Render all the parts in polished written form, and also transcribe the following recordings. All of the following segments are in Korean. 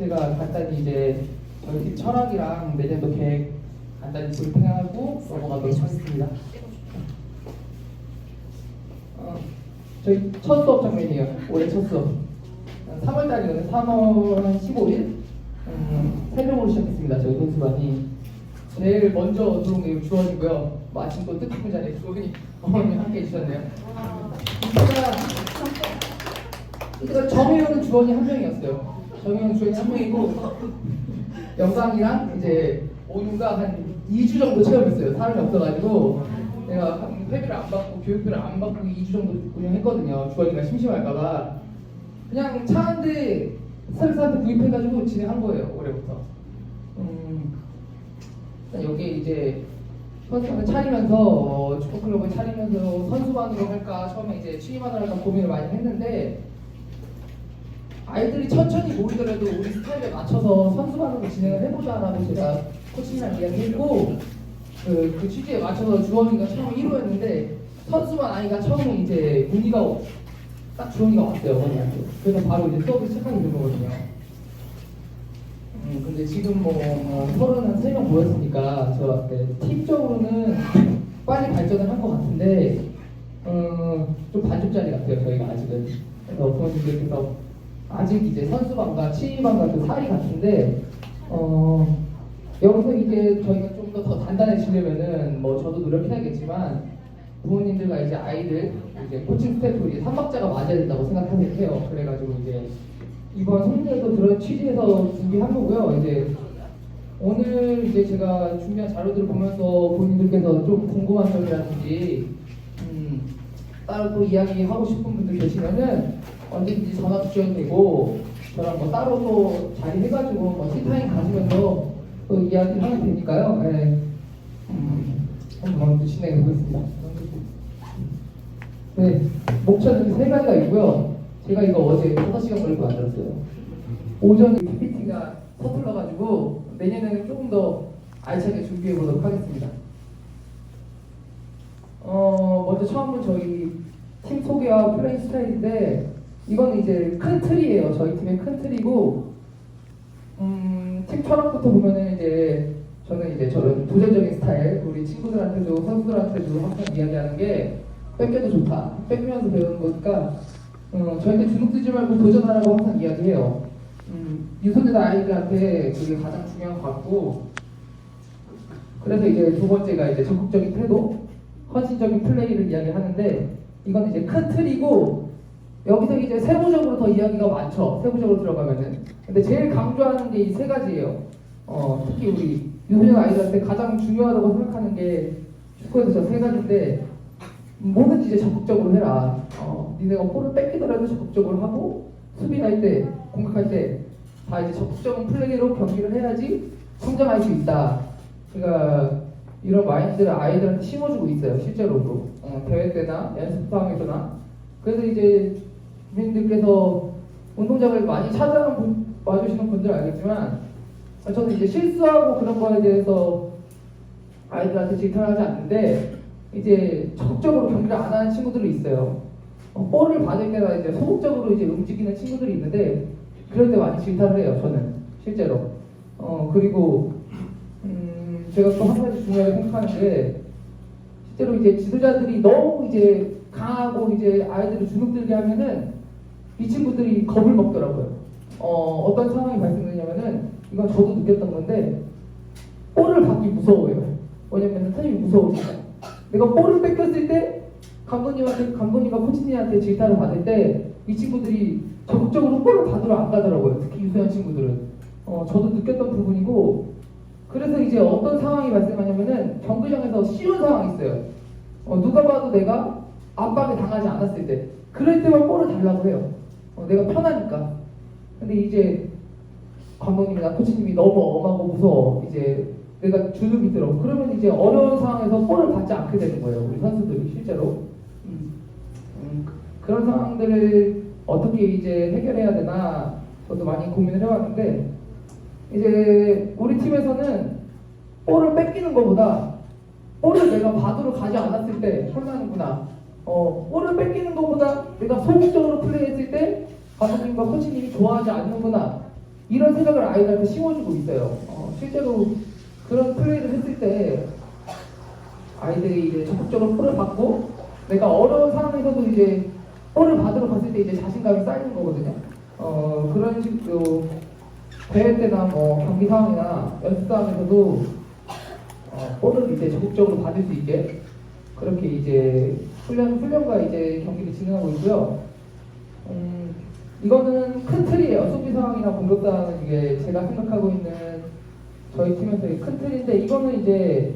제가 간단히 이제 저희 팀 철학이랑 내년도 계획 간단히 브리핑하고 넘어가도록 하겠습니다. 저희 첫 수업 장면이에요. 올해 첫 수업. 3월달이거든요. 3월 15일. 3명으로 시작했습니다. 저희 선수반이. 제일 먼저 들어온 게 주원이고요. 마침 또 뜻깊은 자리에 주원이 어머니 함께 해주셨네요. 이때가 정혜영은 주원이 한 명이었어요. 정혜영 주원이 한 명이고 영광이랑 이제 오윤가 한 2주 정도 체험했어요. 사람이 없어가지고 내가 회비를 안 받고 교육비를 안 받고 2주 정도 운영했거든요. 주원이가 심심할까봐 그냥 차 한 대 스타일스한테 구입해가지고 진행한 거예요. 올해부터. 여기에 이제 선수반을 차리면서 축구클럽을 차리면서 선수반으로 할까 처음에 이제 취임반으로 할까 고민을 많이 했는데 아이들이 천천히 모이더라도 우리 스타일에 맞춰서 선수반으로 진행을 해보자라고 제가 코치님이랑 이야기했고 그 취지에 맞춰서 주원이가 처음에 1호였는데 선수반 아이가 처음에 이제 문의가 딱 주원이가 왔어요. 어머니한테. 그래서 바로 이제 수업을 시작하게 된 거거든요. 근데 지금 뭐 33명 모였으니까 제가 봤을 때 팀적으로는 빨리 발전을 한 것 같은데 좀 반쪽짜리 같아요. 저희가 아직은. 그래서 부모님들께서 아직 이제 선수반과 취미반과 그 사이 같은데 여기서 이제 저희가 좀 더 단단해지려면은 뭐 저도 노력해야겠지만 부모님들과 이제 아이들 이제 코칭 스태프들이 삼박자가 맞아야 된다고 생각해요. 그래가지고 이제 이번 성리에도 그런 취지에서 준비한 거고요. 이제 오늘 이제 제가 준비한 자료들을 보면서 본인들께서 좀 궁금한 점이라든지 따로 또 이야기하고 싶은 분들 계시면은 언제든지 전화 주셔도 되고 저랑 뭐 따로 또 자리해가지고 뭐 티타임 가지면서 또 이야기하면 되니까요. 네. 한번 또 진행해 보겠습니다. 네, 목차는 3가지가 있고요. 제가 이거 어제 5시간 걸리고 만들었어요. 오전에 PPT가 서툴러가지고 내년에는 조금 더 알차게 준비해 보도록 하겠습니다. 먼저 처음은 저희 팀 소개와 플레이 스타일인데 이건 이제 큰 틀이에요. 저희 팀의 큰 틀이고 팀 철학부터 보면은 이제 저는 이제 저런 도전적인 스타일 우리 친구들한테도 선수들한테도 항상 이야기하는 게 뺏겨도 좋다. 뺏기면서 배우는 거니까 저희한테 주눅 들지 말고 도전하라고 항상 이야기해요. 유소년 아이들한테 그게 가장 중요한 것 같고 그래서 이제 두 번째가 이제 적극적인 태도, 헌신적인 플레이를 이야기하는데 이건 이제 큰 틀이고 여기서 이제 세부적으로 더 이야기가 많죠. 세부적으로 들어가면은. 근데 제일 강조하는 게 이 3가지예요. 특히 우리 유소년 아이들한테 가장 중요하다고 생각하는 게 축구에서 저 3가지인데 뭐든지 이제 적극적으로 해라. 니네가 볼을 뺏기더라도 적극적으로 하고 수비할 때, 공격할 때 다 이제 적극적인 플레이로 경기를 해야지 성장할 수 있다. 제가 이런 마인드를 아이들한테 심어주고 있어요. 실제로도 대회 때나 연습 상황에서나. 그래서 이제 주민들께서 운동장을 많이 와주시는 분들 알겠지만 저는 이제 실수하고 그런 거에 대해서 아이들한테 질타하지 않는데 이제 적극적으로 경기를 안 하는 친구들이 있어요. 볼을 받을 때나 이제 소극적으로 이제 움직이는 친구들이 있는데 그럴 때 많이 질타를 해요. 저는 실제로. 그리고 제가 또 한 가지 중요하게 생각하는 게 실제로 이제 지도자들이 너무 이제 강하고 이제 아이들을 주눅들게 하면은 이 친구들이 겁을 먹더라고요. 어떤 상황이 발생되냐면은 이건 저도 느꼈던 건데 볼을 받기 무서워요. 왜냐면 선생님이 무서우니까. 내가 볼을 뺏겼을 때 감독님과 코치님한테 질타를 받을 때 이 친구들이 적극적으로 볼을 받으러 안 가더라고요. 특히 유소년 친구들은. 저도 느꼈던 부분이고 그래서 이제 어떤 상황이 발생하냐면은 경기장에서 쉬운 상황이 있어요. 누가 봐도 내가 압박에 당하지 않았을 때 그럴 때만 볼을 달라고 해요. 내가 편하니까. 근데 이제 감독님이나 코치님이 너무 엄하고 무서워. 이제 내가 주눅이 들어. 그러면 이제 어려운 상황에서 볼을 받지 않게 되는 거예요. 우리 선수들이 실제로. 그런 상황들을 어떻게 이제 해결해야 되나 저도 많이 고민을 해왔는데 이제 우리 팀에서는 볼을 뺏기는 것보다 볼을 내가 받으러 가지 않았을 때 혼나는구나. 볼을 뺏기는 것보다 내가 소극적으로 플레이했을 때 감독님과 코치님이 좋아하지 않는구나. 이런 생각을 아이들한테 심어주고 있어요. 실제로 그런 플레이를 했을 때 아이들이 이제 적극적으로 볼을 받고 내가 어려운 상황에서도 이제 볼을 받으러 갔을 때 이제 자신감이 쌓이는 거거든요. 그런 식으로 대회 때나 뭐 경기 상황이나 연습 상황에서도 볼을 이제 적극적으로 받을 수 있게 그렇게 이제 훈련과 이제 경기를 진행하고 있고요. 이거는 큰 틀이에요. 수비 상황이나 공격 상황은 이게 제가 생각하고 있는 저희 팀에서의 큰 틀인데 이거는 이제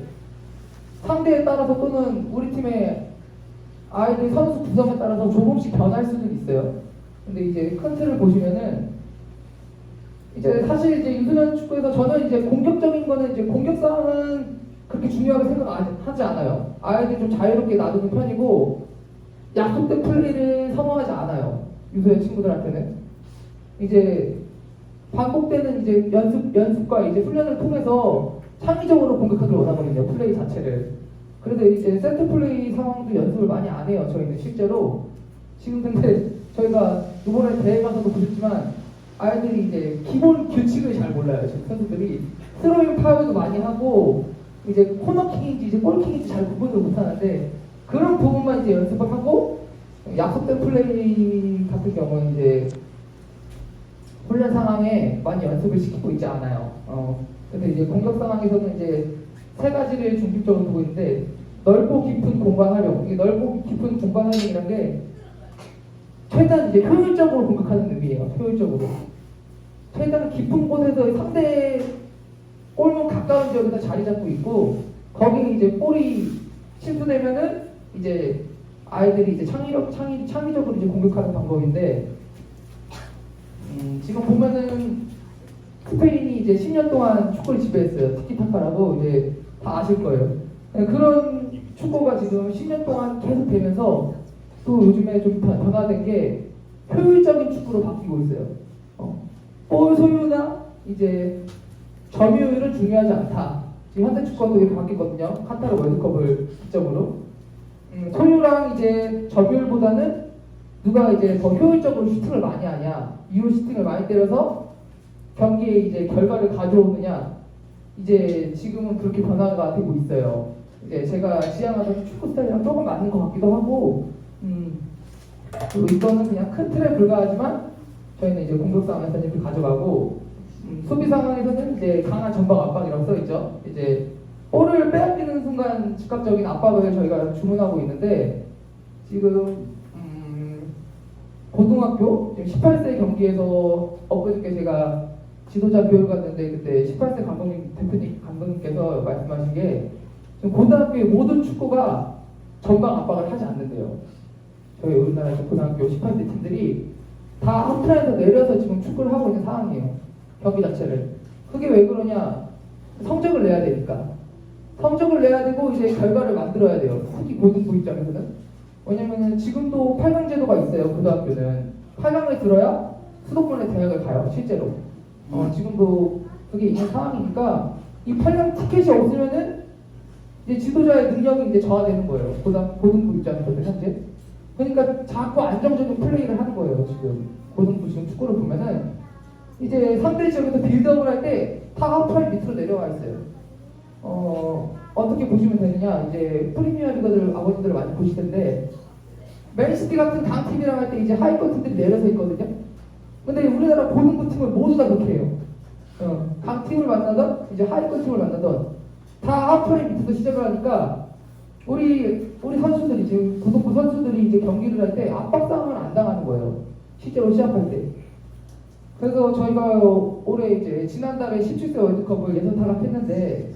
상대에 따라서 또는 우리 팀의 아이들 선수 구성에 따라서 조금씩 변할 수는 있어요. 근데 이제 큰 틀을 보시면은 이제 사실 이제 유소년 축구에서 저는 이제 공격적인 거는 이제 공격 상황은 그렇게 중요하게 생각하지 않아요. 아이들 좀 자유롭게 놔두는 편이고 약속된 플레이를 선호하지 않아요. 유소년 친구들한테는 이제 반복되는 이제 연습과 이제 훈련을 통해서 창의적으로 공격하길 원하거든요. 플레이 자체를. 그래서 이제 세트 플레이 상황도 연습을 많이 안 해요. 저희는 실제로 지금 근데 저희가 이번에 대회 가서도 보셨지만 아이들이 이제 기본 규칙을 잘 몰라요. 지금 선수들이 스로잉 파울도 많이 하고 이제 코너킥인지 이제 골킥인지 잘 구분을 못하는데 그런 부분만 이제 연습을 하고 약속된 플레이 같은 경우는 이제 훈련 상황에 많이 연습을 시키고 있지 않아요. 근데 이제 공격 상황에서는 이제 세 가지를 중심적으로 보고 있는데 넓고 깊은 공간 활용. 이게 넓고 깊은 공간 활용이라는 게 최대한 이제 효율적으로 공격하는 의미예요. 효율적으로. 최대한 깊은 곳에서 상대 골문 가까운 지역에서 자리 잡고 있고 거기 이제 볼이 침투되면은 이제 아이들이 이제 창의적으로 이제 공격하는 방법인데 지금 보면은 스페인이 이제 10년 동안 축구를 지배했어요. 티키타카라고 이제 다 아실 거예요. 그런 축구가 지금 10년 동안 계속 되면서 또 요즘에 좀 변화된 게 효율적인 축구로 바뀌고 있어요. 볼 소유나 이제 점유율은 중요하지 않다. 지금 현대 축구가 또 이렇게 바뀌거든요. 카타르 월드컵을 기점으로. 소유랑 이제 점유율보다는 누가 이제 더 효율적으로 슈팅을 많이 하냐, 이후 슈팅을 많이 때려서 경기에 이제 결과를 가져오느냐, 이제 지금은 그렇게 변화가 되고 있어요. 이제 제가 지향하던 축구 스타일이랑 조금 맞는 것 같기도 하고, 그리고 이거는 그냥 큰 틀에 불과하지만 저희는 이제 공격 상황에서 이렇게 가져가고, 수비 상황에서는 이제 강한 전방 압박이라고 써 있죠. 이제 볼을 빼앗기는 순간 즉각적인 압박을 저희가 주문하고 있는데 지금 고등학교 지금 18세 경기에서 엊그저께 제가 지도자 교육을 갔는데 그때 18세 감독님께서 말씀하신 게 지금 고등학교의 모든 축구가 전방 압박을 하지 않는데요. 저희 우리나라 고등학교 18세 팀들이 다 하프라인에서 내려서 지금 축구를 하고 있는 상황이에요. 경기 자체를. 그게 왜 그러냐? 성적을 내야 되니까. 성적을 내야 되고 이제 결과를 만들어야 돼요. 특히 고등부 입장에서는. 왜냐면은 지금도 8강 제도가 있어요. 고등학교는 8강을 들어야 수도권의 대학을 가요. 실제로. 지금도 그게 있는 상황이니까 이 8강 티켓이 없으면은 이제 지도자의 능력이 이제 저하되는 거예요. 고등부 입장에서는 현재. 그러니까 자꾸 안정적인 플레이를 하는 거예요. 지금 고등부 지금 축구를 보면은 이제 상대 지역에서 빌드업을 할 때 다 하프라인 밑으로 내려와 있어요. 어떻게 보시면 되느냐, 이제 프리미어 리거들 아버지들 많이 보실 텐데 맨시티 같은 강팀이랑 할 때 이제 하위권 팀들이 내려서 있거든요. 근데 우리나라 고등부 팀은 모두 다 그렇게 해요. 강팀을 만나던 이제 하위권 팀을 만나던 다 하프라인 밑에서 시작을 하니까 우리 선수들이 지금 고등부 선수들이 이제 경기를 할 때 압박 싸움을 안 당하는 거예요. 실제로 시합할 때. 그래서 저희가 올해 이제 지난달에 17세 월드컵을 예선 탈락했는데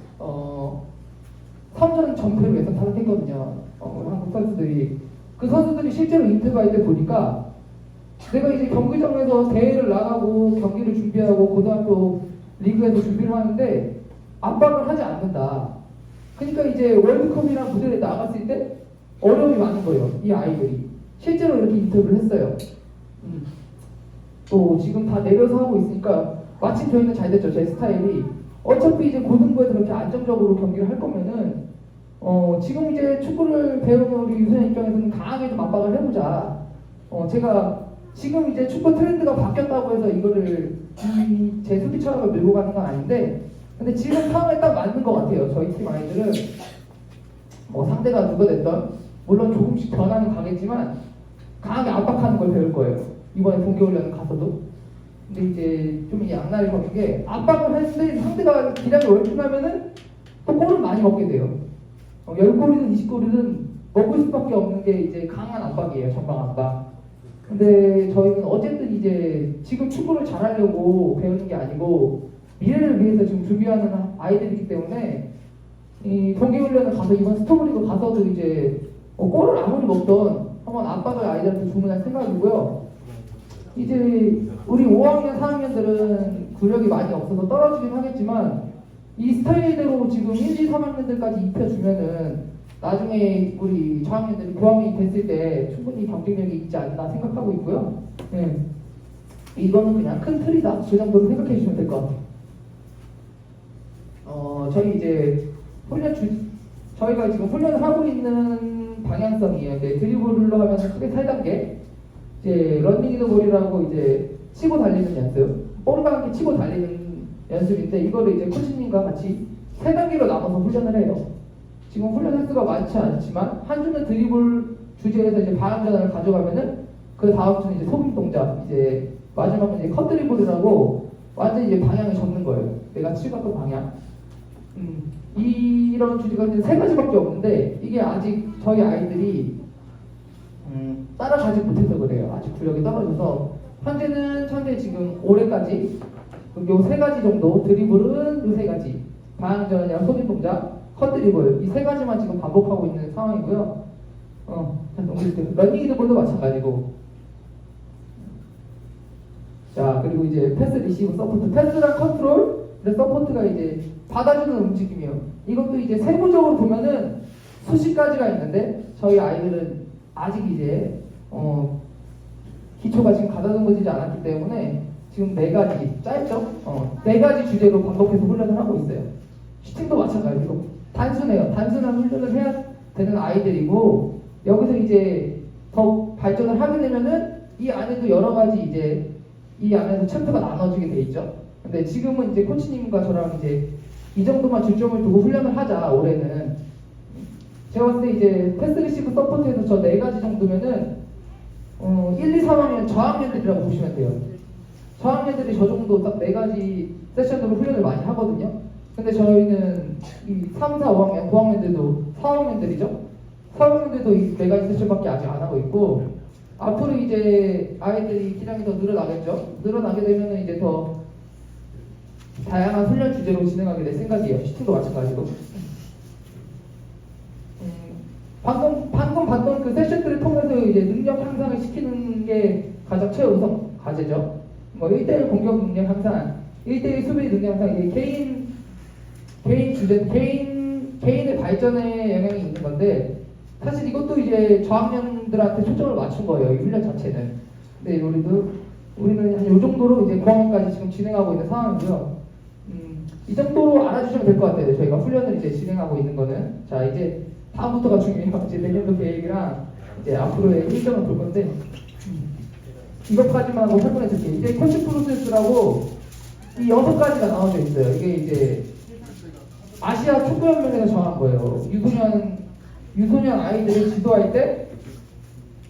3전 전패로 예선 탈락했거든요. 한국 선수들이. 그 선수들이 실제로 인터뷰할 때 보니까 내가 이제 경기장에서 대회를 나가고 경기를 준비하고 고등학교 리그에서 준비를 하는데 압박을 하지 않는다. 그러니까 이제 월드컵이나 무대에 나갔을 때 어려움이 많은 거예요. 이 아이들이. 실제로 이렇게 인터뷰를 했어요. 또 지금 다 내려서 하고 있으니까 마침 저희는 잘 됐죠. 제 스타일이. 어차피 이제 고등부에서 그렇게 안정적으로 경기를 할 거면은 지금 이제 축구를 배우는 우리 유소년 입장에서는 강하게 좀 압박을 해보자. 제가 지금 이제 축구 트렌드가 바뀌었다고 해서 이거를 제 수비 철학을 밀고 가는 건 아닌데, 근데 지금 상황에 딱 맞는 것 같아요. 저희 팀 아이들은 뭐 상대가 누가 됐던 물론 조금씩 변화는 가겠지만 강하게 압박하는 걸 배울 거예요. 이번에 동계훈련 가서도. 근데 이제 좀 양날의 검인 게 압박을 했을 때 상대가 기량이 월등하면은 또 골을 많이 먹게 돼요. 10골이든 20골이든 먹을 수밖에 없는 게 이제 강한 압박이에요. 전방 압박. 근데 저희는 어쨌든 이제 지금 축구를 잘하려고 배우는 게 아니고 미래를 위해서 지금 준비하는 아이들이기 때문에 이 동계훈련을 가서 이번 스토브리그 가서도 이제 골을 아무리 먹던 한번 압박을 아이들한테 주문할 생각이고요. 이제 우리 5학년, 4학년들은 구력이 많이 없어서 떨어지긴 하겠지만 이 스타일대로 지금 1, 2, 3학년들까지 입혀주면은 나중에 우리 저학년들이 9학년이 됐을 때 충분히 경쟁력이 있지 않나 생각하고 있고요. 네. 이거는 그냥 큰 틀이다. 그 정도로 생각해 주시면 될 것 같아요. 저희 이제 저희가 지금 훈련을 하고 있는 방향성이에요. 네, 드리블로 하면 크게 3단계. 이제 런닝 인더 볼이라고 이제 치고 달리는 연습, 볼과 함께 치고 달리는 연습인데 이거를 이제 코치님과 같이 3단계로 나눠서 훈련을 해요. 지금 훈련 횟수가 많지 않지만 한 주는 드리블 주제에서 이제 방향 전환을 가져가면은 그 다음 주는 이제 소금 동작, 이제 마지막은 이제 컷 드리블이라고 완전 이제 방향을 접는 거예요. 내가 치갔던 방향. 이런 주제가 이제 3가지밖에 없는데 이게 아직 저희 아이들이 따라가지 못해서 그래요. 아직 구력이 떨어져서 현재 지금 올해까지 요 3가지 정도, 드리블은 요 3가지, 방향 전환이랑 소금 동작, 컷 드리블 이 3가지만 지금 반복하고 있는 상황이고요. 자, 넘길게요. 런닝 드리블도 마찬가지고. 자, 그리고 이제 패스, 리시브, 서포트, 패스랑 컨트롤, 서포트가 이제 받아주는 움직임이에요. 이것도 이제 세부적으로 보면은 수십 가지가 있는데 저희 아이들은 아직 이제 기초가 지금 가다듬어지지 않았기 때문에 지금 4가지 짧죠? 4가지 주제로 반복해서 훈련을 하고 있어요. 슈팅도 마찬가지로 단순해요. 단순한 훈련을 해야 되는 아이들이고 여기서 이제 더 발전을 하게 되면은 이 안에도 여러 가지 이제 이 안에서 챕터가 나눠지게 돼 있죠. 근데 지금은 이제 코치님과 저랑 이제 이 정도만 중점을 두고 훈련을 하자. 올해는 제가 봤을 때 이제 패스 리시브 서포트에서 저 4가지 정도면은 1, 2, 3학년 저학년들이라고 보시면 돼요. 저학년들이 저 정도 딱 4가지 세션으로 훈련을 많이 하거든요. 근데 저희는 이 3, 4, 5학년, 9학년들도 4학년들이죠. 4학년들도 이 4가지 세션밖에 아직 안 하고 있고 앞으로 이제 아이들이 기량이 더 늘어나겠죠. 늘어나게 되면은 이제 더 다양한 훈련 주제로 진행하게 될 생각이에요. 슈팅도 마찬가지로. 방금 봤던 그 세션들을 통해서 이제 능력 향상을 시키는 게 가장 최우선 과제죠. 뭐 1대1 공격 능력 향상, 1대1 수비 능력 향상, 이게 개인의 발전에 영향이 있는 건데 사실 이것도 이제 저학년들한테 초점을 맞춘 거예요. 이 훈련 자체는. 근데 우리는 한 이 정도로 이제 9학년까지 지금 진행하고 있는 상황이고요. 이 정도로 알아주시면 될 것 같아요. 저희가 훈련을 이제 진행하고 있는 거는. 자, 이제 다음부터가 중요해요. 이제 내년도 계획이랑 이제 앞으로의 일정을 볼 건데 이것까지만 하고 설명해 드릴게요. 이제 코칭 프로세스라고 이 6가지가 나눠져 있어요. 이게 이제 아시아 축구연맹에서 정한 거예요. 유소년 아이들을 지도할 때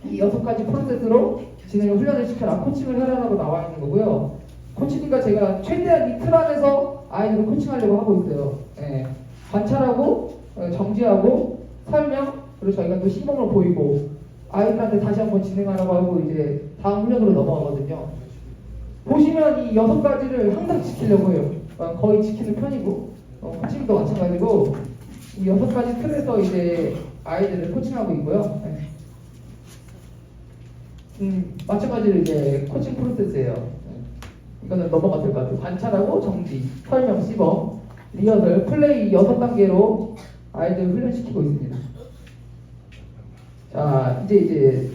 이 6가지 프로세스로 진행을 훈련을 시켜라. 코칭을 해라라고 나와 있는 거고요. 코치님과 제가 최대한 이 틀 안에서 아이들을 코칭하려고 하고 있어요. 예. 관찰하고 정지하고 설명, 그리고 저희가 또 시범을 보이고 아이들한테 다시 한번 진행하라고 하고 이제 다음 훈련으로 넘어가거든요. 보시면 이 6가지를 항상 지키려고 해요. 거의 지키는 편이고 코칭도 마찬가지고 이 6가지 틀에서 이제 아이들을 코칭하고 있고요. 네. 마찬가지로 이제 코칭 프로세스예요. 네. 이거는 넘어가 될 것 같아요. 관찰하고 정지, 설명, 시범, 리허설, 플레이 6단계로 아이들 훈련시키고 있습니다. 자, 이제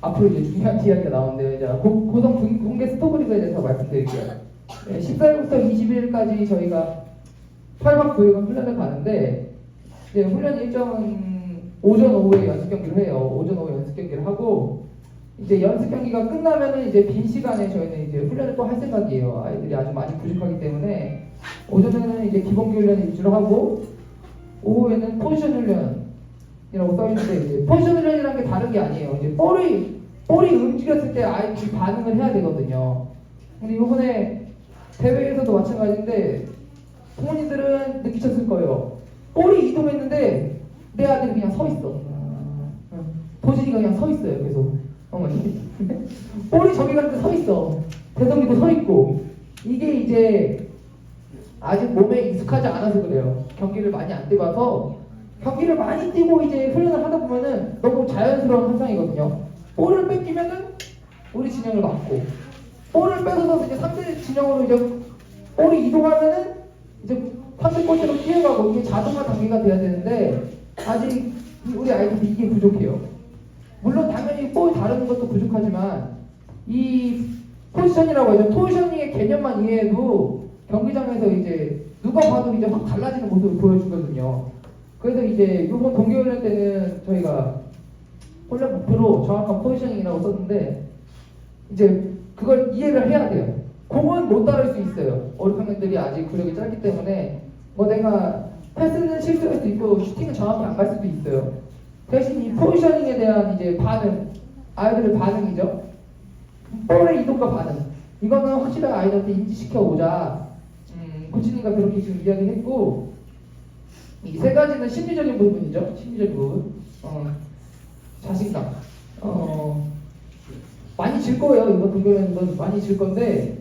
앞으로 이제 중요한 이야기가 나오는데요. 이제 고성 공개 스토브리그에 대해서 말씀드릴게요. 네, 14일부터 21일까지 저희가 8박 9일간 훈련을 가는데 이제 훈련 일정은 오전 오후에 연습 경기를 해요. 오전 오후 연습 경기를 하고 이제 연습 경기가 끝나면은 이제 빈 시간에 저희는 이제 훈련을 또 할 생각이에요. 아이들이 아주 많이 부족하기 때문에 오전에는 이제 기본기 훈련 위주로 하고 오후에는 포지션 훈련이라고 써 있는데 이제 포지션 훈련이라는 게 다른 게 아니에요. 이제 볼이 움직였을 때 아이들이 반응을 해야 되거든요. 근데 이번에 대회에서도 마찬가지인데 부모님들은 느끼셨을 거예요. 볼이 이동했는데 내 아들이 그냥 서 있어. 도진이가 그냥 서 있어요. 계속 어머니. 볼이 저기 갔는데 서 있어. 대성이도 서 있고. 이게 이제 아직 몸에 익숙하지 않아서 그래요. 경기를 많이 안 뛰어봐서 경기를 많이 뛰고 이제 훈련을 하다 보면은 너무 자연스러운 현상이거든요. 볼을 뺏기면은 우리 진영을 막고 볼을 뺏어서 이제 상대 진영으로 이제 볼이 이동하면은 이제 상대 골대로 뛰어가고 이게 자동화 단계가 돼야 되는데 아직 우리 아이들이 이게 부족해요. 물론 당연히 볼 다루는 것도 부족하지만 이 포지션이라고 하죠. 포지셔닝의 개념만 이해해도 경기장에서 이제 누가 봐도 이제 확 달라지는 모습을 보여주거든요. 그래서 이제 이번 동계훈련 때는 저희가 훈련 목표로 정확한 포지셔닝이라고 썼는데 이제 그걸 이해를 해야 돼요. 공은 못 따를 수 있어요. 어린 학년들이 아직 구력이 짧기 때문에 뭐 내가 패스는 실수할 수도 있고 슈팅은 정확히 안 갈 수도 있어요. 대신 이 포지셔닝에 대한 이제 반응, 아이들의 반응이죠. 볼의 이동과 반응. 이거는 확실하게 아이들한테 인지시켜 오자. 코치님과 그렇게 지금 이야기했고 이 세 가지는 심리적인 부분이죠. 심리적인 부분. 자신감. 많이 질 거예요. 이번 동계는 많이 질 건데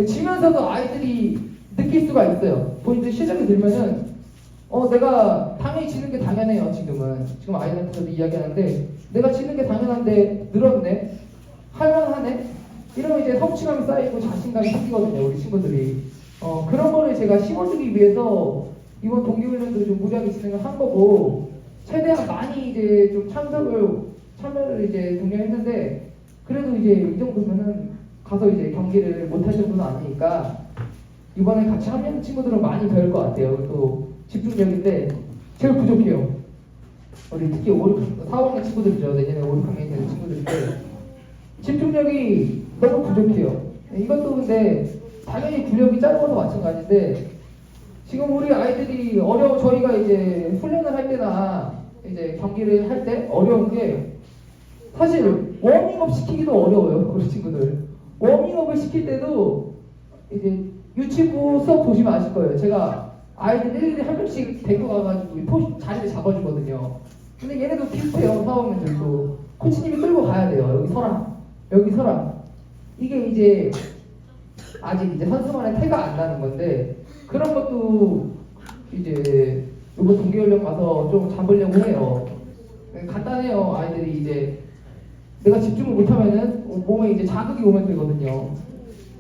지면서도 아이들이 느낄 수가 있어요. 본인들 실력이 들면은 내가 당연히 지는 게 당연해요. 지금 아이들한테도 이야기하는데 내가 지는 게 당연한데 늘었네, 할만하네, 이러면 이제 성취감이 쌓이고 자신감이 생기거든요. 우리 친구들이 그런 거를 제가 심어주기 위해서 이번 동계훈련도 좀 무리하게 진행을 한 거고 최대한 많이 이제 좀 참여를 이제 독려했는데 그래도 이제 이 정도면은 가서 이제 경기를 못할 정도는 아니니까 이번에 같이 합류한 친구들은 많이 배울 것 같아요. 또 집중력인데 제일 부족해요. 우리 특히 4학년 친구들이죠. 내년에 5, 6학년이 되는 친구들인데 집중력이 너무 부족해요. 이것도 근데 당연히 구력이 짧아서 마찬가지인데 지금 우리 아이들이 저희가 이제 훈련을 할 때나 이제 경기를 할 때 어려운 게 사실 워밍업 시키기도 어려워요. 우리 친구들 워밍업을 시킬 때도 이제 유치부 수업 보시면 아실 거예요. 제가 아이들 일일이 한 명씩 데리고 가가지고 자리를 잡아주거든요. 근데 얘네도 비슷해요. 사원들도 코치님이 끌고 가야 돼요. 여기 서라. 이게 이제 아직 이제 선수만의 태가 안 나는 건데 그런 것도 이제 이번 동계훈련 가서 좀 잡으려고 해요. 간단해요. 아이들이 이제 내가 집중을 못하면은 몸에 이제 자극이 오면 되거든요.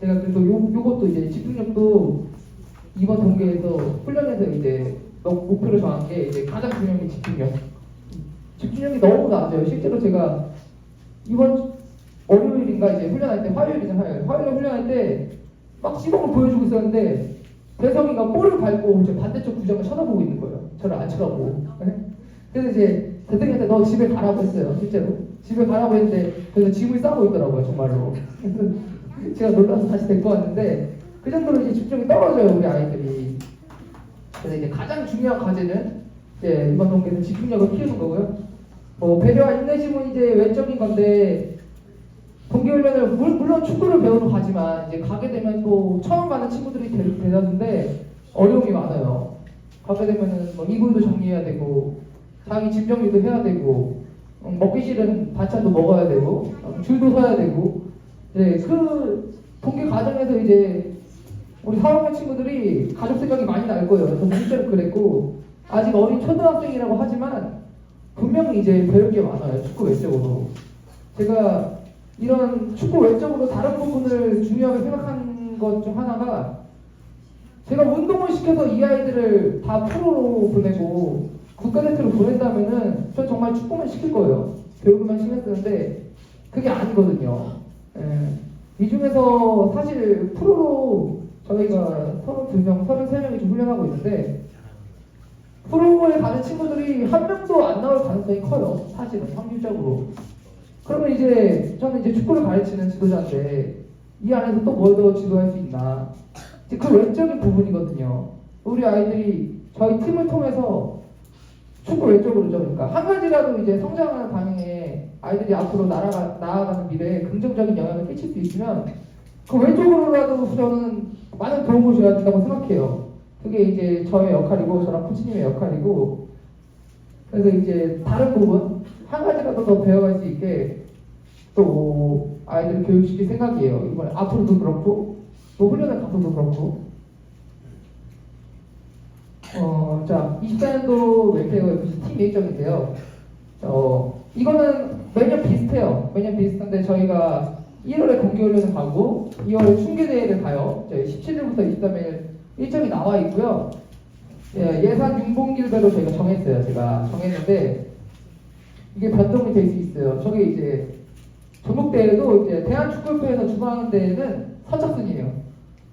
제가 그래서 요것도 이제 집중력도 이번 동계에서 훈련에서 이제 목표로 정한 게 이제 가장 중요한 게 집중력. 집중력이 너무 낮아요. 실제로 제가 이번 월요일인가 이제 훈련할 때 화요일에 훈련할 때 막 시범을 보여주고 있었는데 대성이가 볼을 밟고 제 반대쪽 구장을 쳐다보고 있는 거예요. 저를 안 쳐다보고. 그래서 이제 대성이한테 너 집에 가라고 했어요. 실제로 집에 가라고 했는데 그래서 짐을 싸고 있더라고요. 정말로. 그래서 제가 놀라서 다시 데리고 왔는데 그 정도로 이제 집중이 떨어져요. 우리 아이들이. 그래서 이제 가장 중요한 과제는 이제 이번 동계에서 집중력을 키우는 거고요. 배려와 인내심은 이제 외적인 건데 동계훈련을 물론 축구를 배우러 가지만 이제 가게 되면 또 처음 가는 친구들이 대다수인데 어려움이 많아요. 가게 되면은 뭐 이불도 정리해야 되고 자기 짐 정리도 해야 되고 먹기 싫은 반찬도 먹어야 되고 줄도 서야 되고 그 동계 과정에서 이제 우리 4학년 친구들이 가족 생각이 많이 날 거예요. 저도 실제로 그랬고 아직 어린 초등학생이라고 하지만 분명히 이제 배울 게 많아요. 축구 외적으로. 제가 이런 축구 외적으로 다른 부분을 중요하게 생각한 것 중 하나가 제가 운동을 시켜서 이 아이들을 다 프로로 보내고 국가대표로 보낸다면은 전 정말 축구만 시킬 거예요. 배우기만 신경 쓰는데 그게 아니거든요. 이 중에서 사실 프로로 저희가 32명, 33명이 좀 훈련하고 있는데 프로에 가는 친구들이 한 명도 안 나올 가능성이 커요. 사실은 확률적으로. 그러면 이제 저는 이제 축구를 가르치는 지도자인데 이 안에서 또 뭘 더 지도할 수 있나? 이제 그 외적인 부분이거든요. 우리 아이들이 저희 팀을 통해서 축구 외적으로죠. 그러니까 한 가지라도 이제 성장하는 방향에 아이들이 앞으로 나아가는 미래에 긍정적인 영향을 끼칠 수 있으면 그 외적으로라도 저는 많은 도움을 줘야 된다고 생각해요. 그게 이제 저의 역할이고 저랑 코치님의 역할이고, 그래서 이제 다른 부분 한 가지라도 더 배워갈 수 있게 또 아이들을 교육시킬 생각이에요. 이번 앞으로도 그렇고 또 훈련을 가서도 그렇고. 자, 24년도 웨테어 FC 팀 일정인데요. 이거는 매년 비슷해요. 매년 비슷한데 저희가 1월에 공개훈련을 가고 2월에 충계대회를 가요. 저희 17일부터 23일 일정이 나와 있고요. 예, 예산 윤봉길대로 저희가 정했어요. 제가 정했는데 이게 변동이 될 수 있어요. 저게 이제 전국대회도 이제 대한축구협회에서 주관하는 데에는 선착순이에요.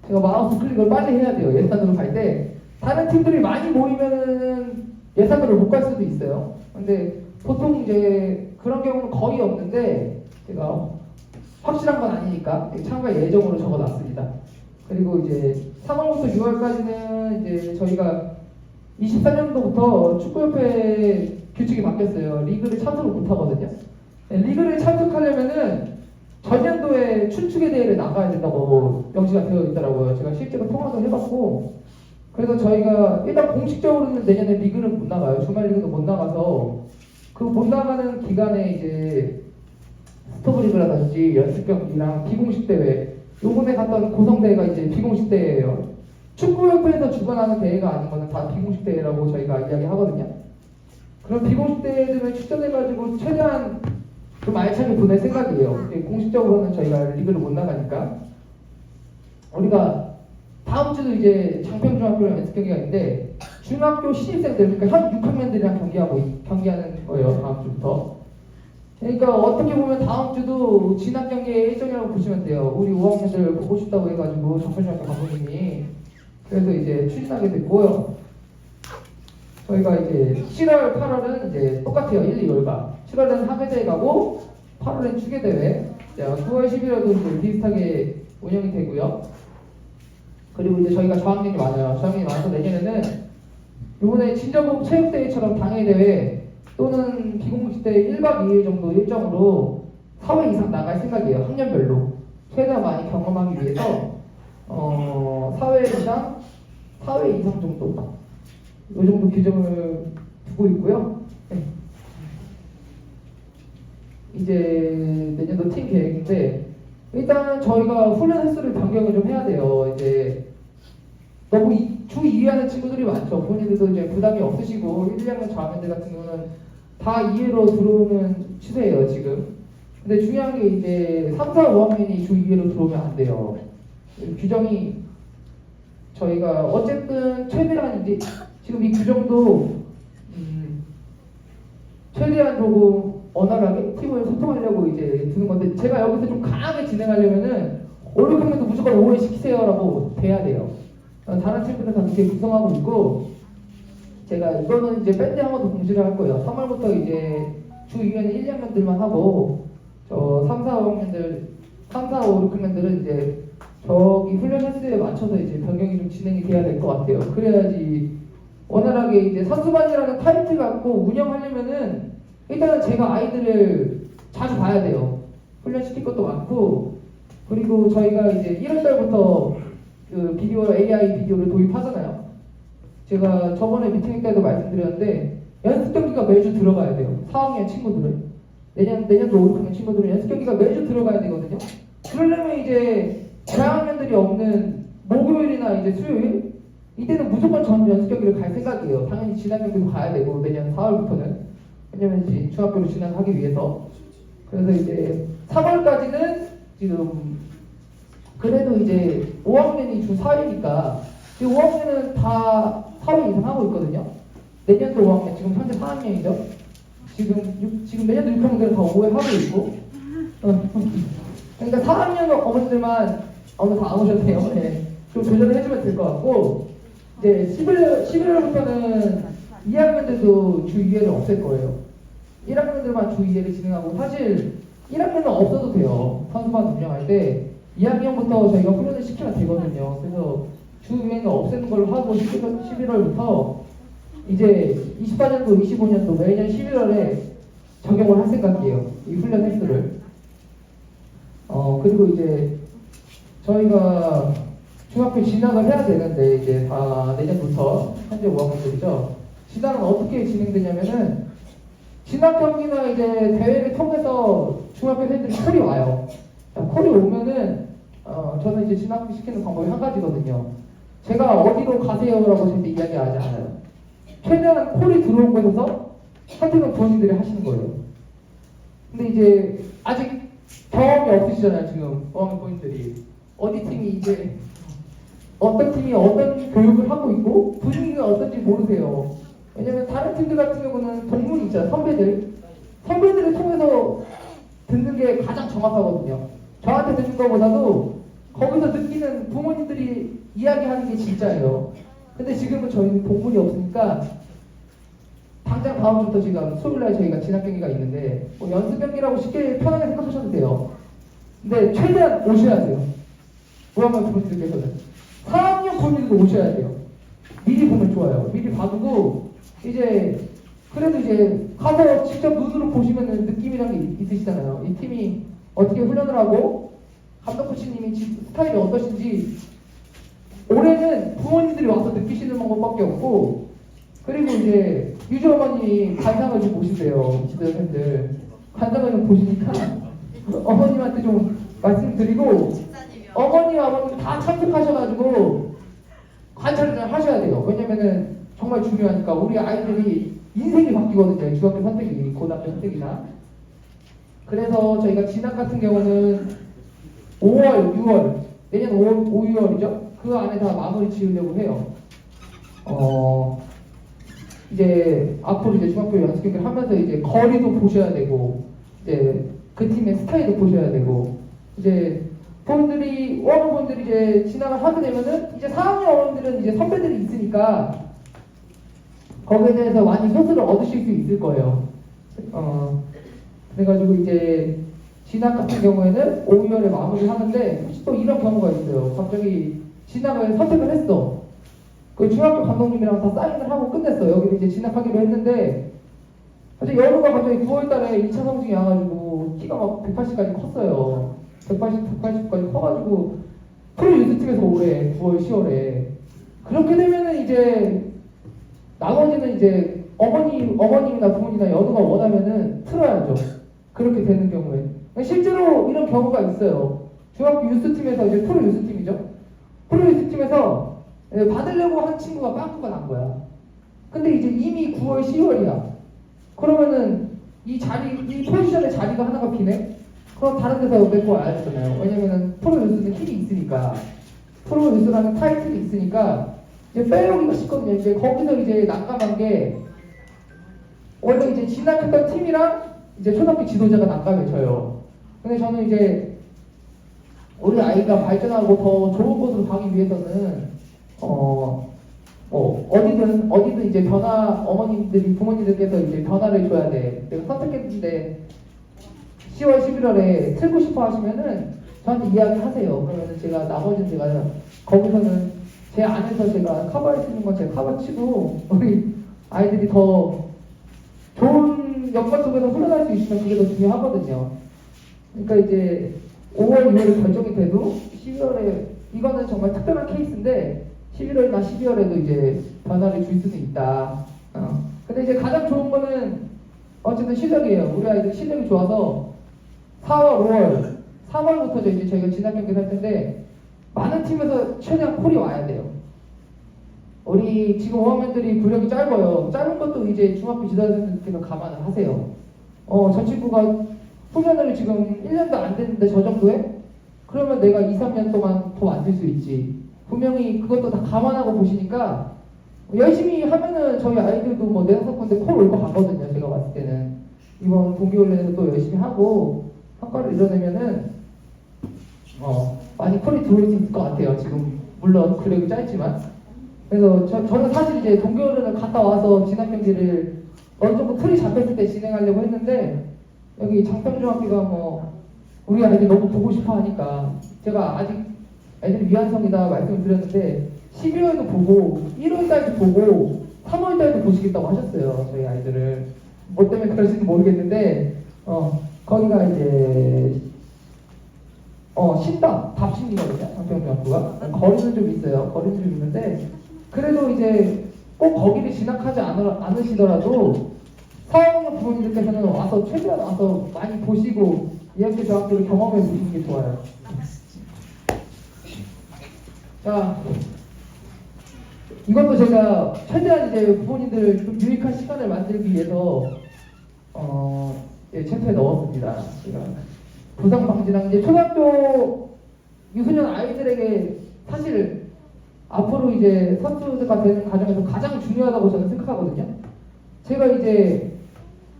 제가 마우스 클릭을 빨리 해야 돼요. 예산으로 갈 때. 다른 팀들이 많이 모이면은 예산으로 못 갈 수도 있어요. 근데 보통 이제 그런 경우는 거의 없는데 제가 확실한 건 아니니까 참가 예정으로 적어놨습니다. 그리고 이제 3월부터 6월까지는 이제 저희가 24년도부터 축구협회 규칙이 바뀌었어요. 리그를 참석을 못 하거든요. 리그를 참석하려면은 전년도에 춘축의 대회를 나가야 된다고 명시가 되어 있더라고요. 제가 실제로 통화도 해봤고, 그래서 저희가 일단 공식적으로는 내년에 리그는 못 나가요. 주말 리그도 못 나가서 그 못 나가는 기간에 이제 스토브리그라든지 연습 경기랑 비공식 대회, 요번에 갔던 고성 대회가 이제 비공식 대회예요. 축구협회에서 주관하는 대회가 아닌 거는 다 비공식 대회라고 저희가 이야기하거든요. 그럼 비공식 대회들을 출전해가지고 최대한 좀 알차게 보낼 생각이에요. 공식적으로는 저희가 리그를 못 나가니까. 우리가 다음 주도 이제 장평중학교랑 연습 경기가 있는데 중학교 신입생들, 그러니까 현 6학년들이랑 경기하는 거예요. 다음 주부터. 그러니까 어떻게 보면 다음 주도 진학 경기의 일정이라고 보시면 돼요. 우리 5학년들 보고 싶다고 해가지고 장평중학교 감독님이 그래서 이제 추진하게 됐고요. 저희가 이제 7월, 8월은 이제 똑같아요. 1, 2월과 7월은 학예대회 가고 8월엔 축예대회, 9월, 11월도 이제 비슷하게 운영이 되고요. 그리고 이제 저희가 저학년이 많아요. 저학년이 많아서 내년에는 이번에 진저국 체육대회처럼 당일대회 또는 비공식 대회 1박 2일 정도 일정으로 4회 이상 나갈 생각이에요. 학년별로 최대한 많이 경험하기 위해서 4회 이상 정도 이 정도 규정을 두고 있고요. 네. 이제 내년도 팀 계획인데 일단 저희가 훈련 횟수를 변경을 좀 해야 돼요. 이제 너무 주 2회 하는 친구들이 많죠. 본인들도 이제 부담이 없으시고 1, 2학년 저학년들 같은 경우는 다 2회로 들어오는 추세예요 지금. 근데 중요한 게 이제 3, 4, 5학년이 주 2회로 들어오면 안 돼요. 규정이 저희가 어쨌든 최대한 이제 지금 이 규정도 최대한 조금 원활하게 팀을 소통하려고 이제 드는 건데, 제가 여기서 좀 강하게 진행하려면은 5, 6학년도 무조건 5회 시키세요라고 돼야 돼요. 다른 팀들은 다 그렇게 구성하고 있고, 제가 이거는 이제 밴드 한 번 더 공지를 할 거예요. 3월부터 이제 주 2회는 1, 2학년들만 하고, 3, 4, 5학년들, 3, 4, 5, 6학년들은 이제 저기 훈련 횟수에 맞춰서 이제 변경이 좀 진행이 돼야 될 것 같아요. 그래야지 원활하게 이제 선수반이라는 타이틀 갖고 운영하려면은 일단은 제가 아이들을 자주 봐야 돼요. 훈련시킬 것도 많고, 그리고 저희가 이제 1월달부터 그 비디오, AI 비디오를 도입하잖아요. 제가 저번에 미팅 때도 말씀드렸는데 연습 경기가 매주 들어가야 돼요. 4학년 친구들은. 내년도 5, 6학년 친구들은 연습 경기가 매주 들어가야 되거든요. 그러려면 이제 저학년들이 없는 목요일이나 이제 수요일 이때는 무조건 전 연습 경기를 갈 생각이에요. 당연히 지난 경기도 가야 되고 내년 4월부터는. 왜냐면 이제 중학교로 진학하기 위해서. 그래서 이제 3월까지는 지금 그래도 이제 5학년이 주 4회니까 지금 5학년은 다 4회 이상 하고 있거든요. 내년도 5학년, 지금 현재 4학년이죠. 지금 내년도 6학년들은 다 5회 하고 있고. 그러니까 4학년 어머니들만 오늘 다 안 오셨네요. 네. 좀 조절을 해주면 될 것 같고, 이제 11월부터는 2학년들도 주 2회를 없앨 거예요. 1학년들만 주 2회를 진행하고, 사실 1학년은 없어도 돼요. 선수반 운영할 때 2학년부터 저희가 훈련을 시키면 되거든요. 그래서 주위에는 없애는 걸로 하고 11월부터 이제 24년도, 25년도 매년 11월에 적용을 할 생각이에요. 이 훈련 횟수를. 그리고 이제 저희가 중학교 진학을 해야 되는데 이제 다 내년부터 현재 5학년들이죠. 진학은 어떻게 진행되냐면은 진학 경기나 이제 대회를 통해서 중학교 애들이 콜이 와요. 콜이 오면은 저는 이제 진학시키는 방법이 한 가지거든요. 제가 어디로 가세요라고 절대 이야기하지 않아요. 최대한 콜이 들어온 곳에서 선택은 부모님들이 하시는 거예요. 근데 이제 아직 경험이 없으시잖아요. 지금 부모님들이 어디 팀이 이제 어떤 팀이 어떤 교육을 하고 있고 분위기가 어떤지 모르세요. 왜냐면 다른 팀들 같은 경우는 동문이 있잖아요. 선배들을 통해서 듣는 게 가장 정확하거든요. 저한테 듣는 것보다도 거기서 느끼는 부모님들이 이야기하는 게 진짜예요. 근데 지금은 저희는 동문이 없으니까 당장 다음 주부터 지금 수요일날 저희가 진학 경기가 있는데 뭐 연습 경기라고 쉽게 편하게 생각하셔도 돼요. 근데 최대한 오셔야 돼요. 5학년 부모님들께서는 4학년 부모님들도 오셔야 돼요. 미리 보면 좋아요. 미리 봐두고 이제 그래도 이제 가서 직접 눈으로 보시면은 느낌이란 게 있으시잖아요. 이 팀이 어떻게 훈련을 하고 감독 코치님이 스타일이 어떠신지 올해는 부모님들이 와서 느끼시는 방법밖에 없고 그리고 이제 유주 어머님이 관상을 좀 보시세요. 지도자님들 관상을 좀 보시니까 어머님한테 좀 말씀드리고 어머니 아버님 다 참석하셔가지고 관찰을 좀 하셔야 돼요. 왜냐면은 정말 중요하니까 우리 아이들이 인생이 바뀌거든요. 중학교 선택이 고등학교 선택이나. 그래서 저희가 진학 같은 경우는 5월, 6월 내년 5월, 5, 6월이죠. 그 안에 다 마무리 지으려고 해요. 이제 앞으로 이제 중학교 연습 경기를 하면서 이제 거리도 보셔야 되고 이제 그 팀의 스타일도 보셔야 되고 이제 어머님들이 이제 진학을 하게 되면은 이제 4학년 어머님들은 이제 선배들이 있으니까 거기에 대해서 많이 소스를 얻으실 수 있을 거예요. 그래가지고 이제 진학 같은 경우에는 5, 6월에 마무리를 하는데 혹시 또 이런 경우가 있어요. 갑자기 진학을 선택을 했어. 그 중학교 감독님이랑 다 사인을 하고 끝냈어. 여기를 이제 진학하기로 했는데 사실 여루가 갑자기 9월달에 2차 성징이 와가지고 키가 막 180까지 컸어요. 180까지 커가지고 프로 유스팀에서 올해 9월, 10월에 그렇게 되면은 이제 나머지는 이제 어머님이나 부모님이나 연우가 원하면은 틀어야죠. 그렇게 되는 경우에 실제로 이런 경우가 있어요. 중학교 유스팀에서 이제 프로 유스팀이죠. 프로 유스팀에서 받으려고 한 친구가 빵꾸가 난 거야. 근데 이제 이미 9월, 10월이야. 그러면은 이 포지션의 자리가 하나가 비네? 그럼 다른 데서 메꿔 와야 되잖아요. 왜냐면은 프로 유스는 힘이 있으니까. 프로 유스라는 타이틀이 있으니까 이제 빼놓기가 쉽거든요. 이제 거기서 이제 난감한 게 원래 이제 진학했던 팀이랑 이제 초등학교 지도자가 난감해져요. 근데 저는 이제 우리 아이가 발전하고 더 좋은 곳으로 가기 위해서는 어디든 이제 어머님들이 부모님들께서 이제 변화를 줘야 돼. 내가 선택했는데 10월, 11월에 틀고 싶어 하시면은 저한테 이야기하세요. 그러면은 제가 나머지는 제가 거기서는 제 안에서 제가 커버할 수 있는 건 제가 커버치고 우리 아이들이 더 좋은 역할 속에서 훈련할 수 있으면 그게 더 중요하거든요. 그러니까 이제 5월, 6월에 결정이 돼도 12월에 이거는 정말 특별한 케이스인데 11월이나 12월에도 이제 변화를 줄 수는 있다. 근데 이제 가장 좋은 거는 어쨌든 실력이에요. 우리 아이들 실력이 좋아서 4월, 5월, 3월부터 이제 저희가 진학 경기를 할 텐데 많은 팀에서 최대한 콜이 와야 돼요. 우리 지금 5학년들이 구력이 짧아요. 짧은 것도 이제 중학교 지도자님께서 감안을 하세요. 저 친구가 훈련을 지금 1년도 안 됐는데 저 정도에? 그러면 내가 2, 3년 동안 더 만들 수 있지. 분명히 그것도 다 감안하고 보시니까 열심히 하면은 저희 아이들도 뭐 내다섯 군데 콜 올 것 같거든요. 제가 봤을 때는 이번 동계훈련에서 또 열심히 하고 성과를 이뤄내면은 많이 콜이 들어올 수 있을 것 같아요. 지금 물론 구력이 짧지만. 그래서 저는 사실 이제 동계훈련을 갔다 와서 진학 경기를 어느 정도 틀이 잡혔을 때 진행하려고 했는데 여기 장평중학교가 뭐 우리 아이들 너무 보고 싶어 하니까 제가 아직 애들 미완성이다 말씀을 드렸는데 12월도 보고 1월달도 보고 3월달도 보시겠다고 하셨어요. 저희 아이들을 뭐 때문에 그러실지 모르겠는데 거기가 이제 신당 답심이거든요. 장평중학교가 거리는 좀 있어요. 거리는 좀 있는데 그래도 이제 꼭 거기를 진학하지 않으시더라도 4학년 부모님들께서는 와서 최대한 와서 많이 보시고 이 학교 저 학교를 경험해 보시는 게 좋아요. 자, 이것도 제가 최대한 이제 부모님들 좀 유익한 시간을 만들기 위해서 챕터에 넣었습니다. 제가 부상 방지랑 이제 초등학교 유소년 아이들에게 사실 앞으로 이제 선수가 되는 과정에서 가장 중요하다고 저는 생각하거든요. 제가 이제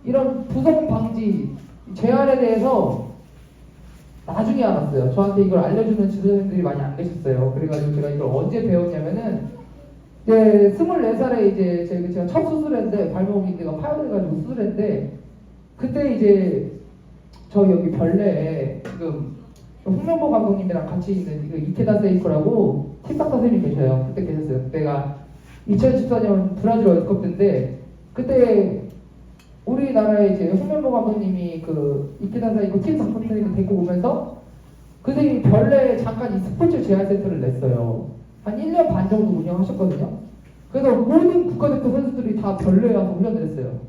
이런 부상 방지 재활에 대해서 나중에 알았어요. 저한테 이걸 알려주는 지도자님들이 많이 안 계셨어요. 그래가지고 제가 이걸 언제 배웠냐면은 이제 24살에 이제 제가 첫 수술했는데 발목이 내가 파열해가지고 수술했는데 그때 이제 저 여기 벌레에 지금 홍명보 감독님이랑 같이 있는 이케다 세이코라고 팀박사 선생님이 계셔요. 그때 계셨어요. 그때가 2014년 브라질 월드컵 때인데 그때 우리나라에 이제 홍명보 감독님이 그 이케다 세이코 팀 박사 선생님을 데리고 오면서 그 선생님이 벌레에 잠깐 이 스포츠 재활센터를 냈어요. 한 1년 반 정도 운영하셨거든요. 그래서 모든 국가대표 선수들이 다 벌레에 와서 훈련을 했어요.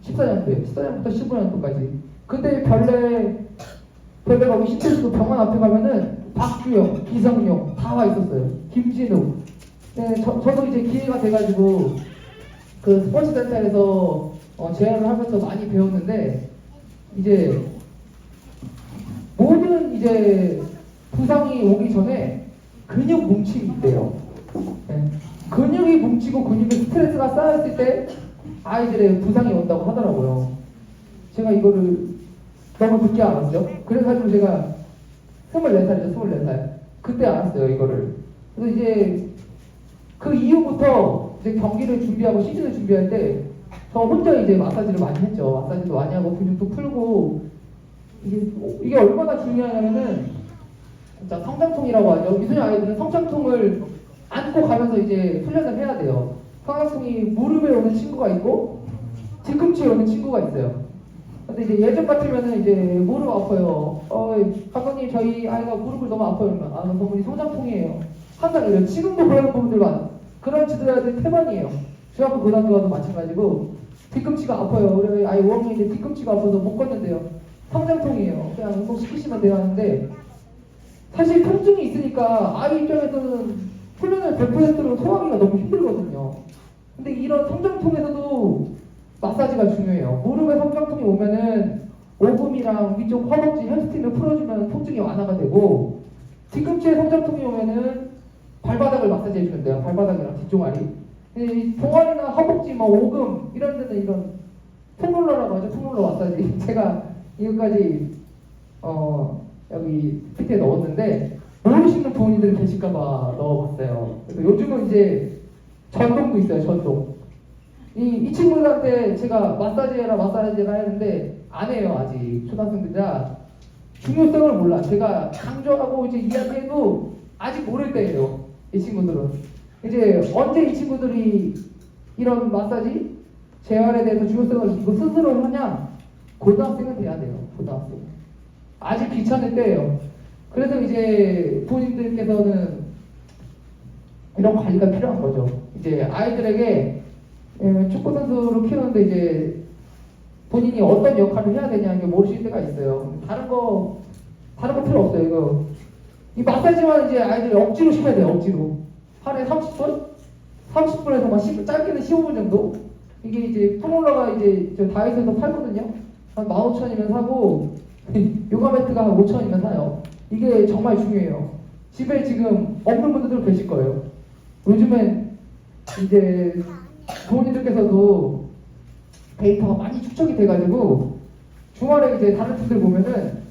14년부터 15년도까지. 근데 벌레가 우리 신체수도 병원 앞에 가면은 박주영, 기성용 다 와 있었어요. 김진우. 네, 저도 이제 기회가 돼가지고 그 스포츠 센터에서 재활을 하면서 많이 배웠는데 이제 모든 이제 부상이 오기 전에 근육 뭉침이 있대요. 네. 근육이 뭉치고 근육에 스트레스가 쌓였을 때 아이들의 부상이 온다고 하더라고요. 제가 이거를 너무 늦게 알았죠. 그래가지고 제가 24살이죠, 24살. 그때 알았어요, 이거를. 그래서 이제 그 이후부터 이제 경기를 준비하고 시즌을 준비할 때 저 혼자 이제 마사지를 많이 했죠. 마사지도 많이 하고 근육도 풀고 이게 얼마나 중요하냐면은 진짜 성장통이라고 하죠. 미소년 아이들은 성장통을 안고 가면서 이제 훈련을 해야 돼요. 성장통이 무릎에 오는 친구가 있고 뒤꿈치에 오는 친구가 있어요. 근데 이제 예전 같으면은 이제 무릎 아파요. 감독님 저희 아이가 무릎을 너무 아파요. 그러면 저분이 성장통이에요. 항상 이래요. 지금도 그런 부분들 그런 지도자들 태반이에요. 중학교 고등학교 가도 마찬가지고 뒤꿈치가 아파요. 우리 아이 5학년인데 뒤꿈치가 아파서 못 걷는데요. 성장통이에요. 그냥 운동시키시면 돼요 하는데 사실 통증이 있으니까 아이 입장에서는 훈련을 100%로 소화하기가 너무 힘들거든요. 근데 이런 성장통에서도 마사지가 중요해요. 무릎에 성장통이 오면은 오금이랑 위쪽 허벅지 햄스트링을 풀어주면 통증이 완화가 되고 뒤꿈치에 성장통이 오면은 발바닥을 마사지 해주면 돼요. 발바닥이랑 뒷종아리. 종아리나 허벅지, 오금 이런 데는 이런 폼롤러라고 하죠. 폼롤러 마사지. 제가 이것까지 여기 PT에 넣었는데 모르시는 부모님들 계실까봐 넣어봤어요. 그래서 요즘은 이제 전동도 있어요. 전동. 이 친구들한테 제가 마사지해라 했는데 안 해요. 아직 초등학생들이라 중요성을 몰라. 제가 강조하고 이제 이야기해도 아직 모를 때예요. 이 친구들은. 이제 언제 이 친구들이 이런 마사지 재활에 대해서 중요성을 이거 스스로 하냐? 고등학생은 돼야 돼요. 고등학생. 아직 귀찮을 때예요. 그래서 이제 부모님들께서는 이런 관리가 필요한 거죠. 이제 아이들에게 축구 선수로 키우는데 이제 본인이 어떤 역할을 해야 되냐 이게 모르실 때가 있어요. 다른 거 필요 없어요. 이거 이 마사지만 이제 아이들이 억지로 시켜야 돼요. 억지로 하루에 30분에서 막 짧게는 15분 정도. 이게 이제 폼롤러가 이제 저 다이소에서 팔거든요. 한 15,000원이면 사고 요가 매트가 한 5,000원이면 사요. 이게 정말 중요해요. 집에 지금 없는 분들도 계실 거예요. 요즘엔 이제 부모님들께서도 데이터가 많이 축적이 돼가지고 주말에 이제 다른 팀들 보면은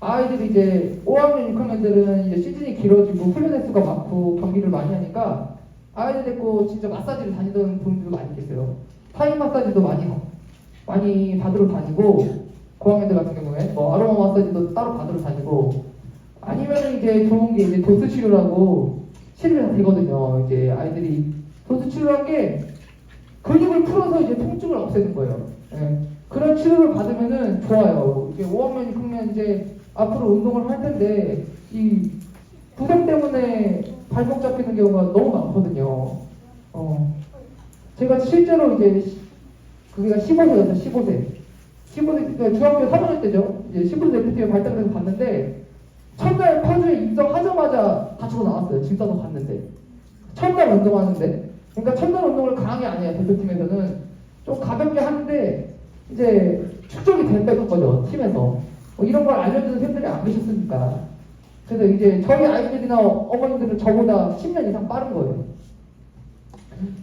아이들이 이제 5학년, 6학년들은 이제 시즌이 길어지고 훈련 횟수가 많고 경기를 많이 하니까 아이들 데리고 진짜 마사지를 다니던 분들도 많이 계세요. 타임 마사지도 많이 받으러 다니고 고학년들 같은 경우에 뭐 아로마 마사지도 따로 받으러 다니고 아니면 이제 좋은 게 이제 도수 치료라고 치료가 되거든요. 이제 아이들이 도수 치료란 게 근육을 풀어서 이제 통증을 없애는 거예요. 예. 그런 치료를 받으면은 좋아요. 이제 5학년이 크면 이제 앞으로 운동을 할 텐데 이 부상 때문에 발목 잡히는 경우가 너무 많거든요. 제가 실제로 이제 그게 15세였어요. 15세. 15세 그러니까 중학교 3학년 때죠. 이제 15세 대표팀에 발탁돼서 갔는데 첫날 파주에 입성하자마자 다치고 나왔어요. 짐 싸서 갔는데 첫날 운동하는데 그러니까 첫날 운동을 강하게 안 해요. 대표팀에서는 좀 가볍게 하는데 이제 축적이 된다는 거죠. 팀에서 이런 걸 알려주는 쌤들이 안 계셨으니까. 그래서 이제 저희 아이들이나 어머님들은 저보다 10년 이상 빠른 거예요.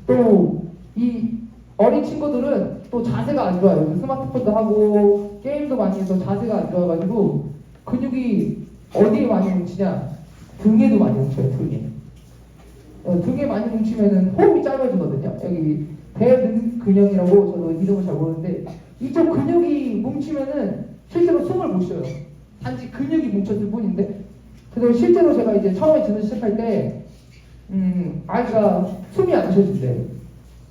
또 이 어린 친구들은 또 자세가 안 좋아요. 스마트폰도 하고 게임도 많이 해서 자세가 안 좋아가지고 근육이 어디에 많이 뭉치냐? 등에도 많이 뭉쳐요. 등에 많이 뭉치면은 호흡이 짧아지거든요. 여기 대등근형이라고 저도 이름을 잘 모르는데 이쪽 근육이 뭉치면은 실제로 숨을 못 쉬어요. 단지 근육이 뭉쳤을 뿐인데. 그래서 실제로 제가 이제 처음에 지도 시작할 때 아이가 숨이 안 쉬어진대.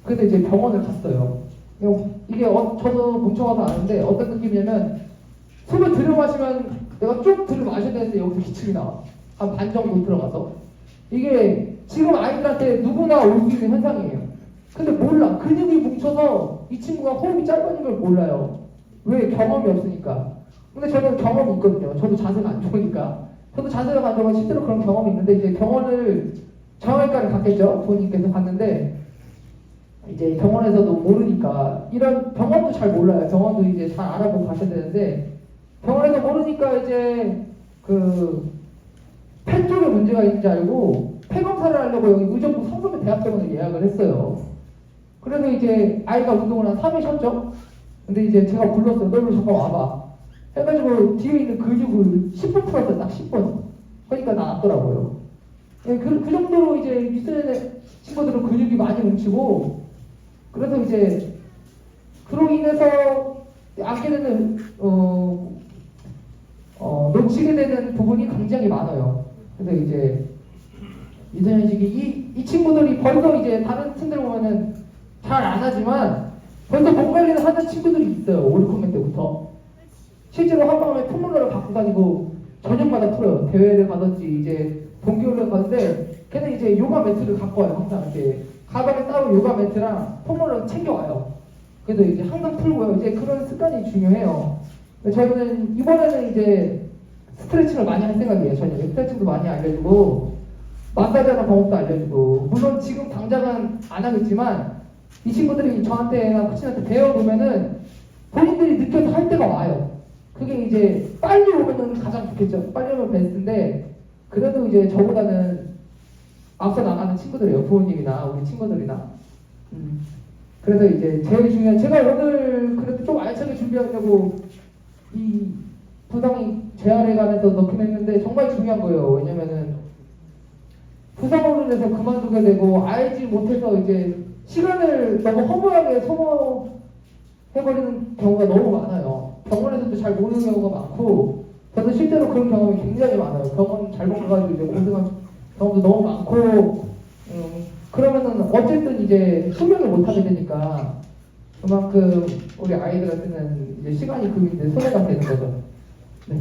그래서 이제 병원을 갔어요. 이게 저도 뭉쳐가서 아는데 어떤 느낌이냐면 숨을 들여 마시면 내가 쭉 들여 마셔야 되는데 여기서 기침이 나와. 한 반 정도 들어가서. 이게 지금 아이들한테 누구나 올 수 있는 현상이에요. 근데 몰라. 근육이 뭉쳐서 이 친구가 호흡이 짧아진 걸 몰라요. 왜? 경험이 없으니까. 근데 저는 경험이 있거든요. 저도 자세가 안 좋으니까. 저도 자세가 안 좋아서 실제로 그런 경험이 있는데 이제 병원을 정형외과를 갔겠죠. 부모님께서 갔는데 이제 병원에서도 모르니까 이런 병원도 잘 몰라요. 병원도 이제 잘 알아보고 가셔야 되는데 병원에서 모르니까 이제 그 폐 쪽에 문제가 있는지 알고 폐 검사를 하려고 여기 의정부 성서대 대학병원을 예약을 했어요. 그래서 이제 아이가 운동을 한 3일 쉬었죠. 근데 이제 제가 불렀어요. 너 일로 잠깐 와봐. 해가지고 뒤에 있는 근육을 10분 풀었어요. 딱 10분. 그러니까 나았더라고요. 예, 그 정도로 이제 미스의 친구들은 근육이 많이 뭉치고 그래서 이제 그로 인해서 앉게 되는 놓치게 되는 부분이 굉장히 많아요. 그래서 이제 이선현식이 이 친구들이 벌써 이제 다른 팀들 보면은 잘 안 하지만 벌써 몸 관리를 하는 친구들이 있어요. 올드컴백 때부터 실제로 한밤에 폼롤러를 갖고 다니고 저녁마다 풀어요. 대회를 가든지 이제 동계올림픽 가는데 걔는 이제 요가 매트를 갖고 와요. 항상 이렇게 가방에 따로 요가 매트랑 폼롤러를 챙겨와요. 그래서 이제 항상 풀고요. 이제 그런 습관이 중요해요. 저희는 이번에는 이제 스트레칭을 많이 할 생각이에요. 저녁에 스트레칭도 많이 알려주고 마사지하는 방법도 알려주고 물론 지금 당장은 안 하겠지만 이 친구들이 저한테나 코치한테 배워보면은 본인들이 느껴서 할 때가 와요. 그게 이제 빨리 오면은 가장 좋겠죠. 빨리 오면 베스트인데 그래도 이제 저보다는 앞서 나가는 친구들이에요. 부모님이나 우리 친구들이나. 그래서 이제 제일 중요한 제가 오늘 그래도 좀 알차게 준비하려고 이 부상이 재활회관에서 넣긴 했는데 정말 중요한 거예요. 왜냐면은 부상으로 인해서 그만두게 되고 알지 못해서 이제 시간을 너무 허무하게 소모해버리는 경우가 너무 많아요. 병원에서도 잘 모르는 경우가 많고 저도 실제로 그런 경험이 굉장히 많아요. 병원 잘못 가가지고 이제 고생한 경험도 너무 많고 그러면은 어쨌든 이제 수명을 못하게 되니까 그만큼 우리 아이들한테는 이제 시간이 이제 손해가 되는 거죠. 네.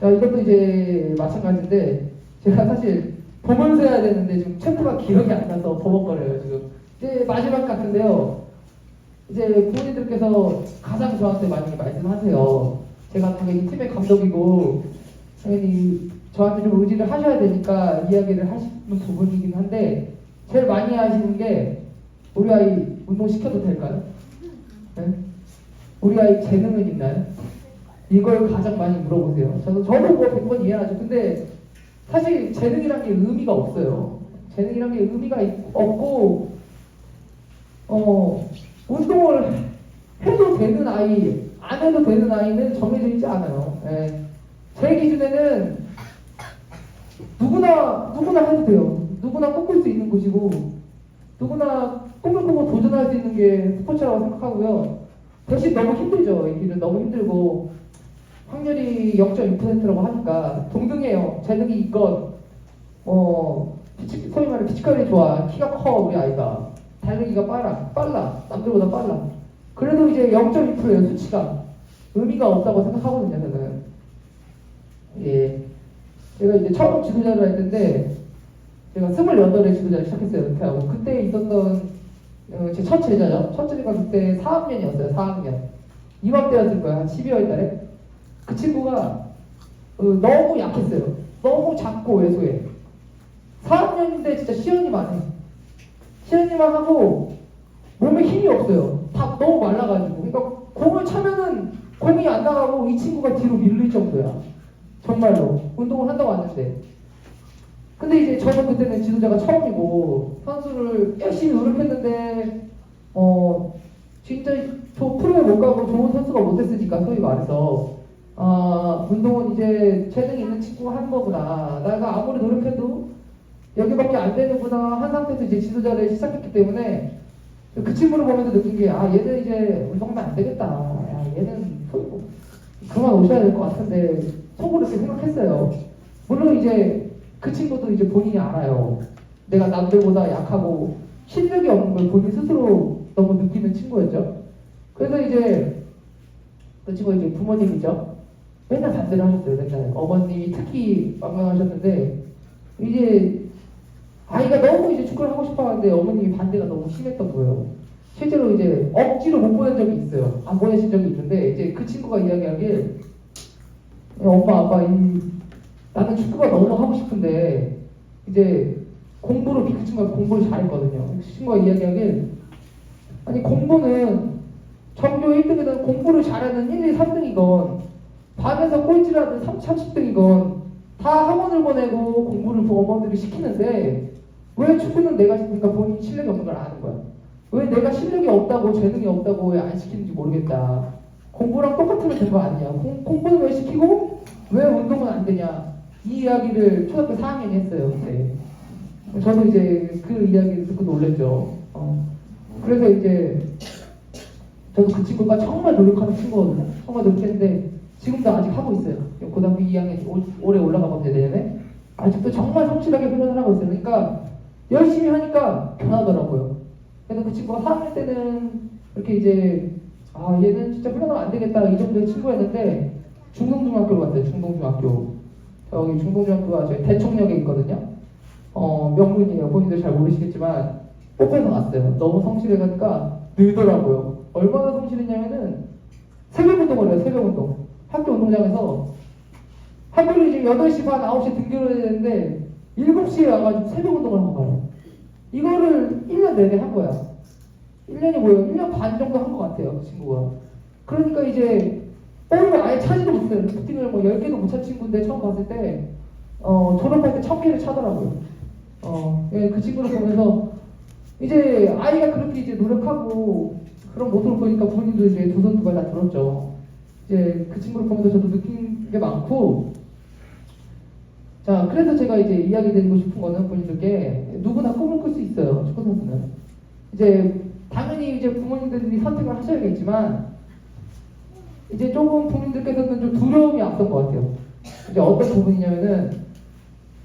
자, 이것도 이제 마찬가지인데 제가 사실 보면서 해야 되는데 지금 챕터가 기억이 안 나서 버벅거려요 지금. 이제 마지막 같은데요. 이제 부모님들께서 가장 저한테 많이 말씀하세요. 제가 당연히 팀의 감독이고 당연히 저한테 좀 의지를 하셔야 되니까 이야기를 하시는 부분이긴 한데 제일 많이 하시는 게 우리 아이 운동 시켜도 될까요? 네? 우리 아이 재능은 있나요? 이걸 가장 많이 물어보세요. 저도 뭐 100번 이해하죠. 근데 사실 재능이란 게 의미가 없어요. 재능이란 게 의미가 없고 운동을 해도 되는 아이, 안 해도 되는 아이는 정해져 있지 않아요. 예. 제 기준에는 누구나 해도 돼요. 누구나 꿈꿀 수 있는 곳이고 누구나 꿈을 꾸고 도전할 수 있는 게 스포츠라고 생각하고요. 대신 너무 힘들죠. 이 길은 너무 힘들고 확률이 0.2%라고 하니까 동등해요. 재능이 있건 소위 말해 피지컬이 좋아. 키가 커 우리 아이가. 달리기가 빨라. 남들보다 빨라. 그래도 이제 0.2%예요. 수치가. 의미가 없다고 생각하거든요. 저는. 예. 제가 이제 처음 지도자를 할 때인데 제가 28에 지도자를 시작했어요. 이렇게 하고 그때 있었던 제 첫 제자죠. 첫 제자가 그때 4학년이었어요. 4학년. 이맘때였을 거야. 한 12월 달에. 그 친구가 너무 약했어요. 너무 작고 왜소해. 4학년인데 진짜 시연이만 해. 시연이만 하고 몸에 힘이 없어요. 다 너무 말라가지고. 그러니까 공을 차면은 공이 안 나가고 이 친구가 뒤로 밀릴 정도야. 정말로. 운동을 한다고 왔는데. 근데 이제 저는 그때는 지도자가 처음이고 선수를 열심히 노력했는데 진짜 저 프로에 못 가고 좋은 선수가 못 됐으니까 소위 말해서 운동은 이제 재능이 있는 친구가 하는 거구나. 내가 아무리 노력해도 여기밖에 안 되는구나 한 상태에서 이제 지도자를 시작했기 때문에 그 친구를 보면서 느낀 게 얘는 이제 운동하면 안 되겠다. 얘는 그만 오셔야 될 것 같은데 속으로 이렇게 생각했어요. 물론 이제 그 친구도 이제 본인이 알아요. 내가 남들보다 약하고 실력이 없는 걸 본인 스스로 너무 느끼는 친구였죠. 그래서 이제 그 친구가 이제 부모님이죠. 맨날 반대를 하셨어요. 맨날 어머님이 특히 망명하셨는데 이제 아이가 너무 이제 축구를 하고 싶어하는데 어머님이 반대가 너무 심했던 거예요. 실제로 이제 억지로 못 보낸 적이 있어요. 안 보내신 적이 있는데 이제 그 친구가 이야기하길 엄마 아빠 나는 축구가 너무 하고 싶은데 이제 공부를 그 친구가 공부를 잘했거든요. 그 친구가 이야기하길 아니 공부는 전교 1등이든 공부를 잘하는 1, 2, 3등이건 반에서 꼴찌라든 30등이건 다 학원을 보내고 공부를 어머니들이 시키는데 왜 축구는 내가 그러니까 본인 실력이 없는 걸 아는 거야. 왜 내가 실력이 없다고 재능이 없다고 왜 안 시키는지 모르겠다. 공부랑 똑같으면 된 거 아니야. 공부는 왜 시키고 왜 운동은 안 되냐. 이 이야기를 초등학교 4학년이 했어요. 그때. 저도 이제 그 이야기를 듣고 놀랬죠. 그래서 이제 저도 그 친구가 정말 노력하는 친구거든요. 정말 노력했는데 지금도 아직 하고 있어요. 고등학교 2학년 올해 올라가거든요. 내년에. 아직도 정말 성실하게 훈련을 하고 있어요. 그러니까 열심히 하니까 변하더라고요. 그래서 그 친구가 4학년 때는 이렇게 이제 얘는 진짜 훈련하면 안 되겠다 이 정도의 친구였는데 중동중학교로 갔어요. 중동중학교. 저기 중동중학교가 저희 대청역에 있거든요. 명문이에요. 본인도 잘 모르시겠지만 뽑혀서 갔어요. 너무 성실해가니까 늘더라고요. 얼마나 성실했냐면은 새벽운동을 해요. 새벽운동. 학교 운동장에서 학교를 이제 8시 반, 9시에 등교를 해야 되는데 7시에 와가지고 새벽운동을 한 거예요. 이거를 1년 내내 한 거야. 1년이 뭐예요? 1년 반 정도 한 것 같아요. 그 친구가. 그러니까 이제 볼을 아예 차지도 못해요. 리프팅을 뭐 10개도 못 찬 친구인데 처음 봤을 때 졸업할 때 1000개를 차더라고요. 예, 그 친구를 보면서 이제 아이가 그렇게 이제 노력하고 그런 모습을 보니까 본인도 이제 두 손 두 발 다 들었죠. 이제 그 친구를 보면서 저도 느낀 게 많고, 자, 그래서 제가 이제 이야기 드리고 싶은 거는 본인들께 누구나 꿈을 꿀 수 있어요. 축구 선수는. 이제 당연히 이제 부모님들이 선택을 하셔야겠지만 이제 조금 부모님들께서는 좀 두려움이 앞선 것 같아요. 이제 어떤 부분이냐면은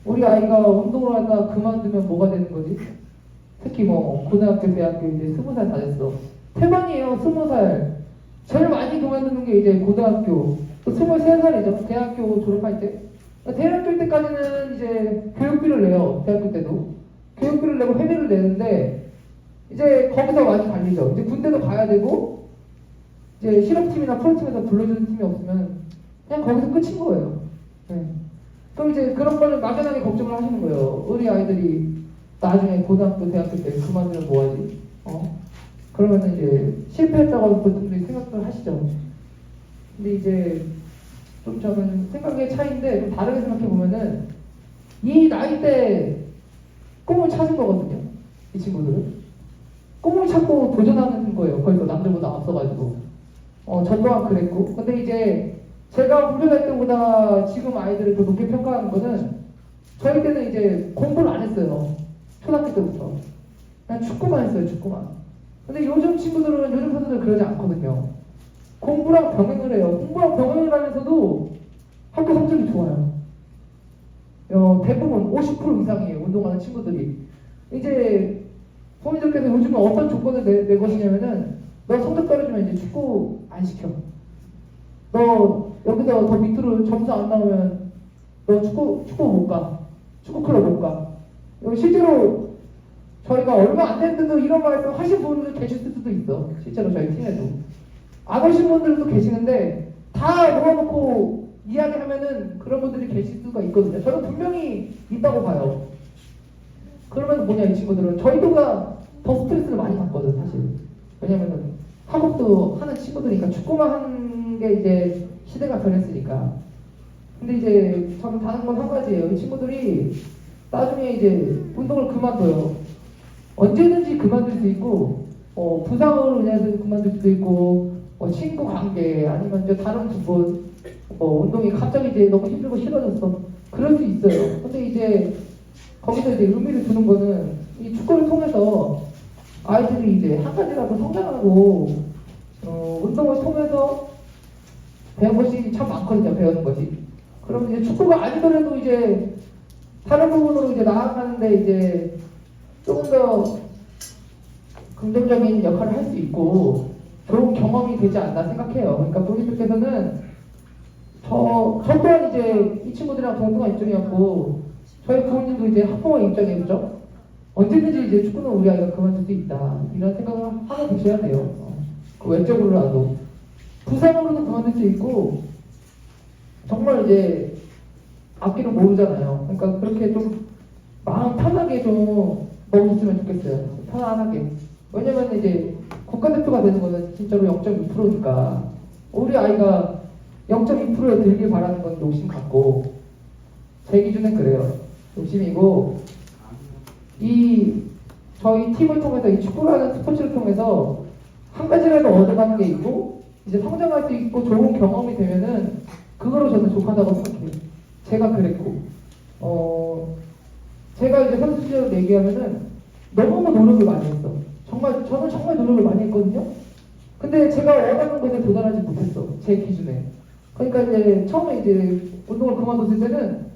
우리 아이가 운동을 하다 그만두면 뭐가 되는 거지? 특히 뭐 고등학교, 대학교 이제 20살 다 됐어. 태반이에요. 20살. 제일 많이 그만두는 게 이제 고등학교. 또 23살이죠. 대학교 졸업할 때. 대학교 때까지는 이제 교육비를 내요. 대학교 때도. 교육비를 내고 회비를 내는데 이제 거기서 많이 갈리죠. 이제 군대도 가야 되고 이제 실업팀이나 프로팀에서 불러주는 팀이 없으면 그냥 거기서 끝인 거예요. 네. 그럼 이제 그런 거를 막연하게 걱정을 하시는 거예요. 우리 아이들이 나중에 고등학교, 대학교 때 그만두면 뭐하지? 그러면은 이제 실패했다고 보통들이 생각을 하시죠. 근데 이제 좀 저는 생각의 차이인데 좀 다르게 생각해 보면은 이 나이 때 꿈을 찾은 거거든요. 이 친구들은 꿈을 찾고 도전하는 거예요. 거기서 남들보다 앞서가지고. 저 또한 그랬고. 근데 이제 제가 훈련할 때보다 지금 아이들을 더 높게 평가하는 거는 저희 때는 이제 공부를 안 했어요. 초등학교 때부터. 그냥 축구만 했어요. 축구만. 근데 요즘 친구들은 요즘 선수들 그러지 않거든요. 공부랑 병행을 해요. 공부랑 병행을 하면서도 학교 성적이 좋아요. 대부분 50% 이상이에요. 운동하는 친구들이. 이제 부모님들께서 요즘은 어떤 조건을 내 것이냐면은 너 성적 떨어지면 이제 축구 안 시켜. 너 여기서 더 밑으로 점수 안 나오면 너 축구 못 가. 축구 클럽 못 가. 실제로 저희가 얼마 안 됐는데도 이런 말씀 하신 분들 계실 수도 있어. 실제로 저희 팀에도. 안 오신 분들도 계시는데 다 모아놓고 이야기하면은 그런 분들이 계실 수가 있거든요. 저는 분명히 있다고 봐요. 그러면 뭐냐, 이 친구들은 저희보다 더 스트레스를 많이 받거든, 사실. 왜냐면은 학업도 하는 친구들이니까 축구만 하는 게 이제 시대가 변했으니까. 근데 이제 저는 다른 건 한 가지예요. 이 친구들이 나중에 이제 운동을 그만둬요. 언제든지 그만둘 수 있고, 부상으로 인해서 그만둘 수도 있고, 친구 관계 아니면 이제 다른 부분, 운동이 갑자기 이제 너무 힘들고 싫어졌어. 그럴 수 있어요. 근데 이제 거기서 이제 의미를 두는 거는 이 축구를 통해서 아이들이 이제 한 가지라도 성장하고, 운동을 통해서 배운 것이 참 많거든요. 배우는 것이. 그러면 이제 축구가 아니더라도 이제 다른 부분으로 이제 나아가는데 이제 조금 더 긍정적인 역할을 할 수 있고 좋은 경험이 되지 않나 생각해요. 그러니까 부모님들께서는 저 또한 이제 이 친구들이랑 동등한 입장이었고 저희 부모님도 이제 학부모 입장이었죠. 언제든지 이제 축구는 우리 아이가 그만둘 수 있다 이런 생각을 하고 계셔야 돼요. 그 외적으로라도 부상으로도 그만둘 수 있고 정말 이제 앞길을 모르잖아요. 그러니까 그렇게 좀 마음 편하게 좀 먹었으면 좋겠어요. 편안하게. 왜냐면 이제 국가대표가 되는 거는 진짜로 0.2%니까 우리 아이가 0.2%에 들길 바라는 건 욕심 같고 제 기준엔 그래요. 욕심이고 이 저희 팀을 통해서 이 축구라는 스포츠를 통해서 한 가지라도 얻어가는 게 있고 이제 성장할 수 있고 좋은 경험이 되면은 그거로 저는 족하다고 생각해요. 제가 그랬고 제가 이제 선수 시절을 얘기하면은 너무 노력을 많이 했어. 저는 정말 노력을 많이 했거든요. 근데 제가 원하는 곳에 도달하지 못했어. 제 기준에. 그러니까 이제 처음에 이제 운동을 그만뒀을 때는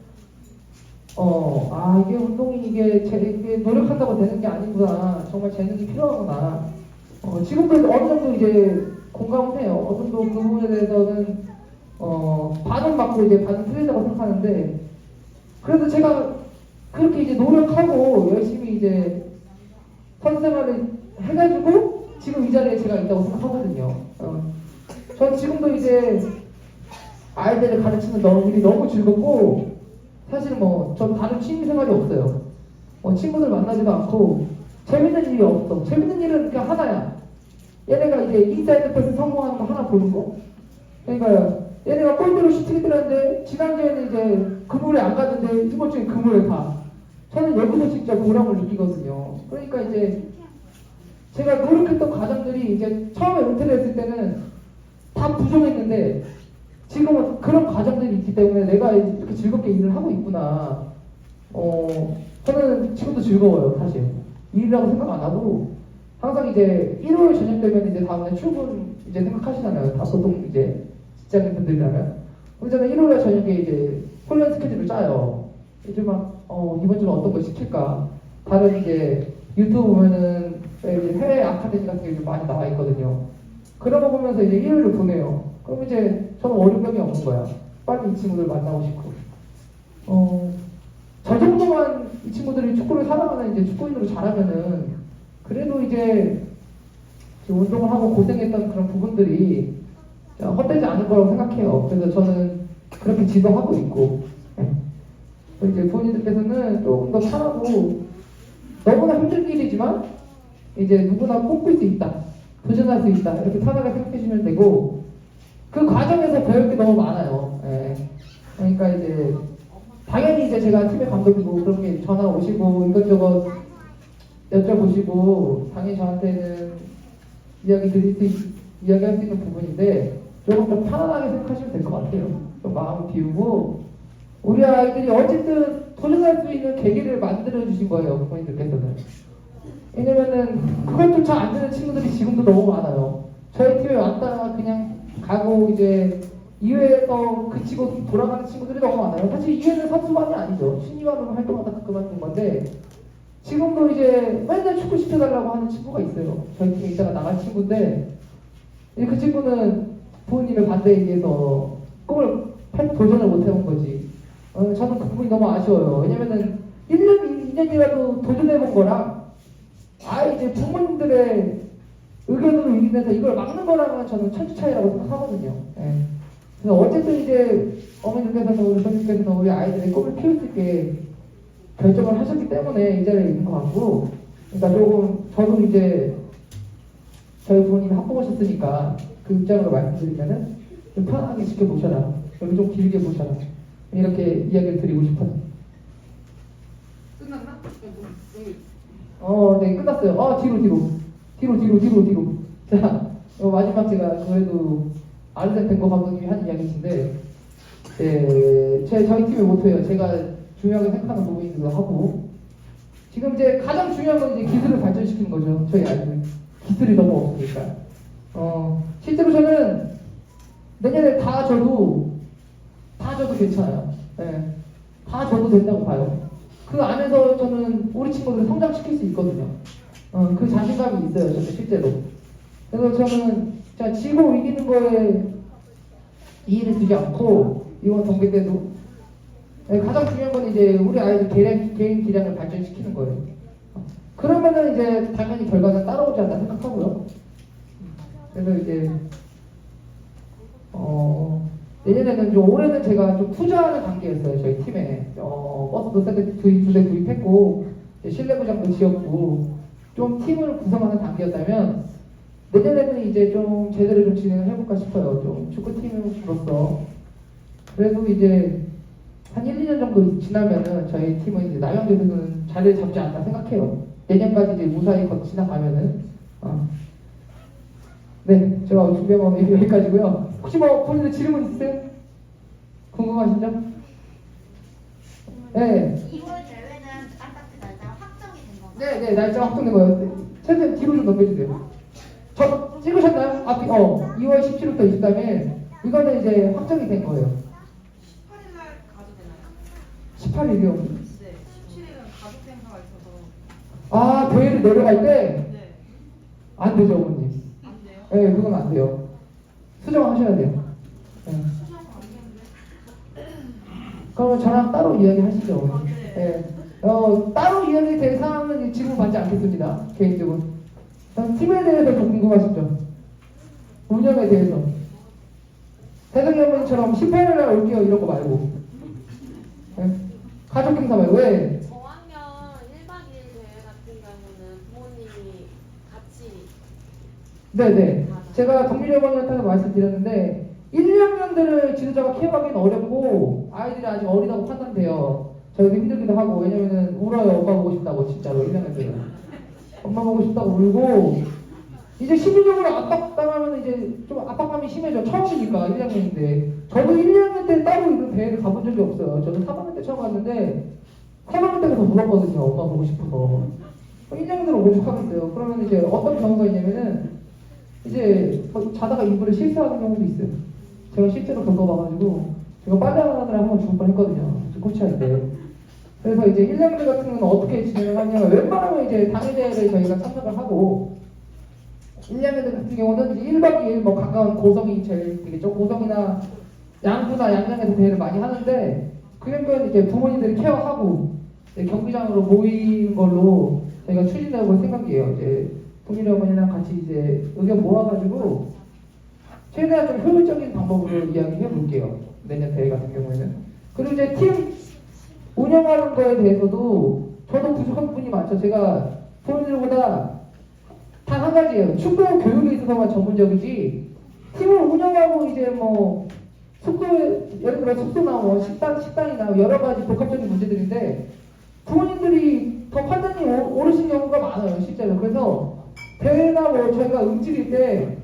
이게 운동이 이게 노력한다고 되는 게 아니구나. 정말 재능이 필요하구나. 지금도 어느 정도 이제 공감을 해요. 어느 정도 그 부분에 대해서는 반은 맞고 이제 반은 틀리다고 생각하는데 그래도 제가 그렇게 이제 노력하고 열심히 이제 선수 생활을 해가지고 지금 이 자리에 제가 있다고 생각하거든요. 전 지금도 이제 아이들을 가르치는 일이 너무 즐겁고 사실 전 다른 취미 생활이 없어요. 친구들 만나지도 않고 재밌는 일이 없어. 재밌는 일은 그냥 하나야. 얘네가 이제 인사이드 패스 성공하는 거 하나 보는 거. 그러니까 얘네가 골대로 슈팅이 들었는데 지난주에는 이제 그물에 안 갔는데 이번 주엔 그물에 가. 저는 여기서 진짜 보람을 느끼거든요. 그러니까 이제 제가 노력했던 과정들이 이제 처음에 은퇴를 했을 때는 다 부정했는데 지금은 그런 과정들이 있기 때문에 내가 이렇게 즐겁게 일을 하고 있구나. 저는 지금도 즐거워요, 사실. 일이라고 생각 안 하고 항상 이제 일요일 저녁 되면 이제 다음날 출근 이제 생각하시잖아요. 다 보통 이제 직장인 분들이라면. 그럼 저는 일요일 저녁에 이제 훈련 스케줄을 짜요. 이제 막 이번 주는 어떤 걸 시킬까. 다른 이제 유튜브 보면은 해외 아카데미 같은 게 많이 나와 있거든요. 그런 거 보면서 이제 일요일을 보내요. 그럼 이제 저는 월요병이 없는 거야. 빨리 이 친구들 만나고 싶고. 저 정도만 이 친구들이 축구를 사랑하는 이제 축구인으로 자라면은 그래도 이제 운동을 하고 고생했던 그런 부분들이 헛되지 않을 거라고 생각해요. 그래서 저는 그렇게 지도하고 있고 이제 부모님들께서는 조금 더 편하고 너무나 힘든 일이지만 이제 누구나 꿈꿀 수 있다, 도전할 수 있다 이렇게 편하게 생각해 주시면 되고 그 과정에서 배울 게 너무 많아요. 그러니까 이제 당연히 이제 제가 팀의 감독이고 그런 게 전화 오시고 이것저것 여쭤보시고 당연히 저한테는 이야기할 수 있는 부분인데 조금 더 편안하게 생각하시면 될 것 같아요. 좀 마음을 비우고 우리 아이들이 어쨌든 도전할 수 있는 계기를 만들어 주신 거예요, 부모님들께서는. 왜냐면은 그것조차 안 되는 친구들이 지금도 너무 많아요. 저희 팀에 왔다가 그냥 가고 이제 2회에서 그치고 돌아가는 친구들이 너무 많아요. 사실 2회는 선수반이 아니죠. 신입반으로 활동하다 그만둔 건데 지금도 이제 맨날 축구 시켜달라고 하는 친구가 있어요. 저희 팀에 있다가 나갈 친구인데 그 친구는 부모님의 반대에 의해서 꿈을 도전을 못 해본 거지. 저는 그 부분이 너무 아쉬워요. 왜냐면은 1년, 2년이라도 도전해본 거랑 이제 부모님들의 의견으로 인해서 이걸 막는 거랑은 저는 천지 차이라고 생각하거든요. 예. 그래서 어쨌든 이제 어머님께서는 우리 선생님께서는 우리 아이들의 꿈을 키울 수 있게 결정을 하셨기 때문에 이 자리에 있는 것 같고, 그러니까 조금 저도 이제 저희 부모님이 학부모셨으니까 그 입장으로 말씀드리면은 좀 편하게 지켜보셔라. 여기 좀 길게 보셔라. 이렇게 이야기를 드리고 싶어요. 끝났나? 네, 끝났어요. 뒤로. 자, 마지막 제가 그래도 아르센 벵거 감독님이 한 이야기인데, 저희 팀의 모토예요. 제가 중요하게 생각하는 부분이기도 하고, 지금 이제 가장 중요한 건 이제 기술을 발전시키는 거죠. 저희 아이들. 기술이 너무 없으니까. 실제로 저는 내년에 다 줘도 괜찮아요. 네. 다 줘도 된다고 봐요. 그 안에서 저는 우리 친구들을 성장시킬 수 있거든요. 그 자신감이 있어요. 저는 실제로. 그래서 저는 지고 이기는 거에 이해를 두지 않고 이번 경기 때도 가장 중요한 건 이제 우리 아이들 개인 기량을 발전시키는 거예요. 그러면은 이제 당연히 결과는 따라오지 않나 생각하고요. 그래서 이제 내년에는 좀 올해는 제가 좀 투자하는 단계였어요. 저희 팀에 버스도 두 대 구입했고 실내구장도 지었고 좀 팀을 구성하는 단계였다면 내년에는 이제 좀 제대로 좀 진행을 해볼까 싶어요. 좀 축구팀으로서. 그래도 이제 한 1, 2년 정도 지나면은 저희 팀은 이제 남양주에서는 자리를 잡지 않나 생각해요. 내년까지 이제 무사히 지나가면은. 네, 제가 준비한 건 여기까지고요. 혹시 뭐 본인들 질문 있으세요? 궁금하신 점? 네. 2월 대회는 아파트 날짜가 확정이 된 건가요? 네, 날짜 확정된 거예요. 최대한 뒤로 좀 넘겨주세요. 저 찍으셨나요? 앞에 2월 17일부터 23일 이거는 이제 확정이 된 거예요. 18일 날 가도 되나요? 18일이요. 네, 17일은 가족 행사가 있어서. 대회를 내려갈 때? 네, 안 되죠, 어머님. 안 돼요? 네, 그건 안 돼요. 수정하셔야 돼요. 네. 수정하면 안 되는데. 그러면 저랑 따로 이야기하시죠, 어머님. 네. 따로 이야기 될 사항은 지금 받지 않겠습니다, 개인적으로. 팀에 대해서 좀 궁금하시죠? 운영에 대해서. 대성이 어머니처럼 18일날 올게요 이런 거 말고. 네? 가족 행사 말고. 왜? 저학년 1박 2일 대회 같은 경우는 부모님이 같이 네네. 제가 동민이 어머니한테도 말씀드렸는데 1, 2학년들을 지도자가 키워가기는 어렵고 아이들이 아직 어리다고 판단돼요. 저희도 힘들기도 하고. 왜냐면은 울어요. 엄마 보고 싶다고. 진짜로 1학년들은 엄마 보고 싶다고 울고, 이제 심리적으로 압박당하면 이제 좀 압박감이 심해져. 처음이니까 1학년인데. 저도 1, 2학년 때 따로 이런 대회를 가본 적이 없어요. 저는 3학년 때 처음 갔는데 3학년 때부터 물었거든요. 엄마 보고 싶어서. 1학년들은 오죽하겠어요. 그러면 이제 어떤 경우가 있냐면은 이제 자다가 이불을 실수하는 경우도 있어요. 제가 실제로 겪어봐가지고 제가 빨래하느라 한번 죽을 뻔했거든요. 코치할 때. 그래서 이제 1학년 같은 경우는 어떻게 진행을 하냐면 웬만하면 이제 당일대회를 저희가 참석을 하고 1학년 같은 경우는 이제 1박 2일 뭐 가까운 고성이 제일 되겠죠. 고성이나 양구나 양양에서 대회를 많이 하는데 그 정도는 이제 부모님들이 케어하고 이제 경기장으로 모이는 걸로 저희가 추진해볼 생각이에요. 이제 동일이 어머니랑 같이 이제 의견 모아가지고 최대한 좀 효율적인 방법으로 이야기해 볼게요. 내년 대회 같은 경우에는. 그리고 이제 팀 운영하는 거에 대해서도 저도 부족한 부분이 많죠. 제가 부모님들보다 단 한 가지예요. 축구 교육에 있어서만 전문적이지 팀을 운영하고 이제 뭐 예를 들어 숙소나 뭐 식당이나 여러 가지 복합적인 문제들인데 부모님들이 더 판단이 오르신 경우가 많아요, 실제로. 그래서 대회나 뭐 저희가 움직일 때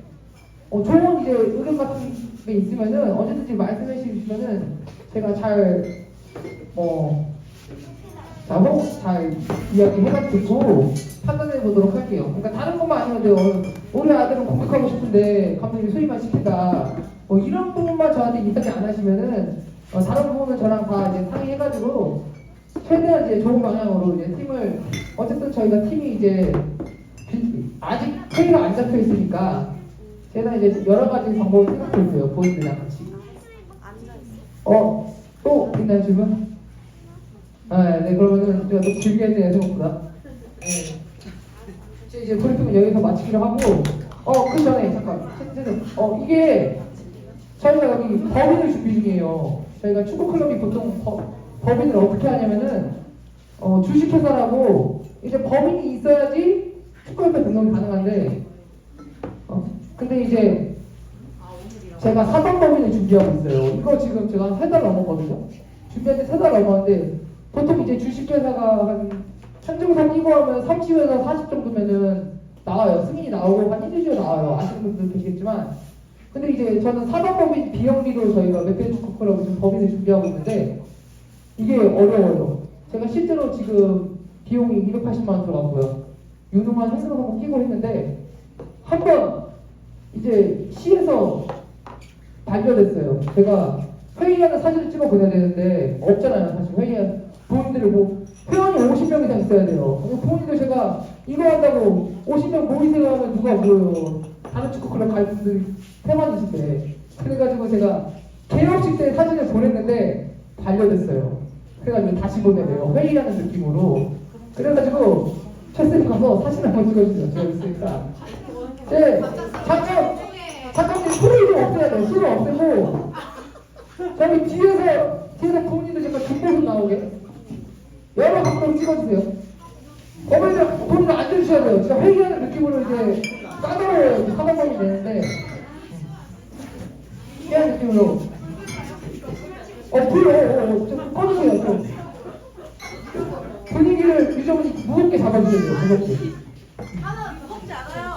좋은 이제 의견 같은 게 있으면은 언제든지 말씀해 주시면은 제가 잘 이야기해가지고 판단해 보도록 할게요. 그러니까 다른 것만 아니면 돼요. 우리 아들은 공격하고 싶은데 감독님이 수위만 시킨다. 뭐 이런 부분만 저한테 이야기 안 하시면은 다른 부분은 저랑 다 이제 상의해가지고 최대한 이제 좋은 방향으로 이제 팀을 어쨌든 저희가 팀이 이제 아직 회의가 안 잡혀 있으니까 제가 이제 여러 가지 방법을 생각해 있어요. 보이들이랑 같이. 또 있나요 질문? 네, 그러면은 제가 또 길게 했네요 생각보다. 네. 이제 브리핑은 여기서 마치기로 하고, 그 전에 잠깐, 이게 저희가 여기 법인을 준비 중이에요. 저희가 축구 클럽이 보통 법인을 어떻게 하냐면은 주식회사라고 이제 법인이 있어야지 축구협회 등록이 가능한데, 근데 이제 제가 사단법인을 준비하고 있어요. 이거 지금 제가 한 3달 넘었거든요. 준비한 지 3달 넘었는데 보통 이제 주식회사가 한 한정산 이거 하면 30에서 40 정도면은 나와요. 승인이 나오고 한 1, 2주에 나와요. 아시는 분들 계시겠지만 근데 이제 저는 사단법인 비영리로 저희가 멧돼지 축구클럽 지금 법인을 준비하고 있는데 이게 어려워요. 제가 실제로 지금 비용이 280만 원 들어갔고요. 유능한 행정사고 끼고 했는데 한번 이제 시에서 반려됐어요. 제가 회의하는 사진을 찍어 보내야 되는데 없잖아요. 사실 회의한 부모님들이 뭐 회원이 50명 이상 있어야 돼요. 부모님들 제가 이거 한다고 50명 모이세요 하면 누가 모여요. 다른 축구클럽 갈 분들이 태만이신데 그래가지고 제가 개업식 때 사진을 보냈는데 반려됐어요. 그래가지고 다시 보내래요. 회의하는 느낌으로. 그래가지고 최쌤 가서 사진 한번 찍어주세요. 제가 있으니까. 네, 잠깐만 소리 좀 없애야 돼요. 소리 없애고 저기 뒤에서 부모님들 제가 중보선 나오게 여러 각도로 찍어주세요. 어머니들 본인들 앉아주셔야 돼요. 진짜 회의하는 느낌으로 이제 까다로워요. 사단법이 되는데 회의하는 느낌으로 좀 꺼주세요. 좀 분위기를 유정이 무겁게 잡아주셔야 돼요. 무겁게. 하나 무겁지 않아요.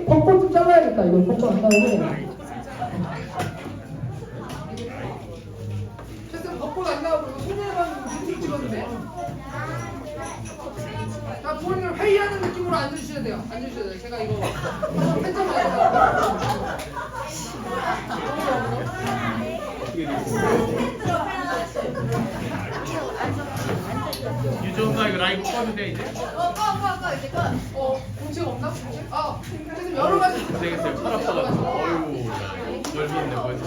벚꽃 좀 잘라야겠다. 이거 벚꽃 안 나오고. 최근 벚꽃 안 나오고 소녀만 사진 찍었는데. 자, 부모님을 회의하는 느낌으로 앉아주셔야 돼요. 앉아주셔야 돼요. 제가 이거 한점만 해서. 유정아 이거 라이브 꺼도 돼 이제? 꺼 이제 꺼. 공책 없나? 지금 여러 가지. 고생했어요. 팔 아파가지고. 어휴, 열미있네 벌써.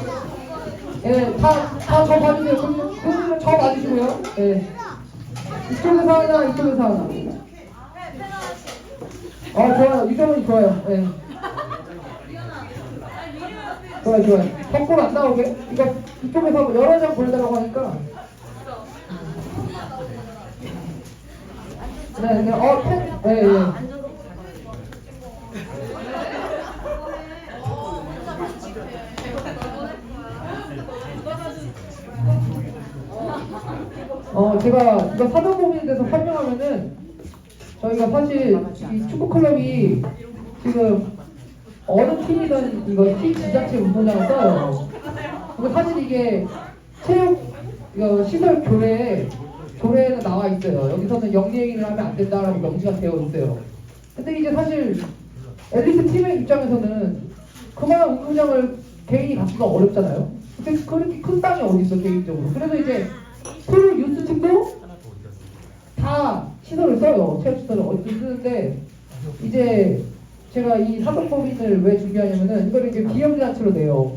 예, 다 저 봐주세요. 손님은 저 봐주시고요. 예. 이쪽에서 하나, 이쪽에서 하나. 좋아요. 유정이 좋아요. 예. 좋아요. 벚꽃 안 나오게. 이거 이쪽에서 여러 장 보내달라고 하니까. 네. 예. 제가 이거 사단법인에 대해서 설명하면은 저희가 사실 이 축구 클럽이 지금 어느 팀이든 이거 팀 지자체 운동장을 써요. 근데 사실 이게 이거 시설 조례에는 나와 있어요. 여기서는 영리 행위를 하면 안 된다라고 명시가 되어 있어요. 근데 이제 사실 엘리트 팀의 입장에서는 그만한 운동장을 개인이 갖기가 어렵잖아요. 근데 그렇게 큰 땅이 어디 있어 개인적으로. 그래서 이제 프로 유스 팀도 다 시설을 써요. 체육 시설을 어디 쓰는데 이제 제가 이 사단법인을 왜 준비하냐면은 이걸 이제 비영리단체로 내요.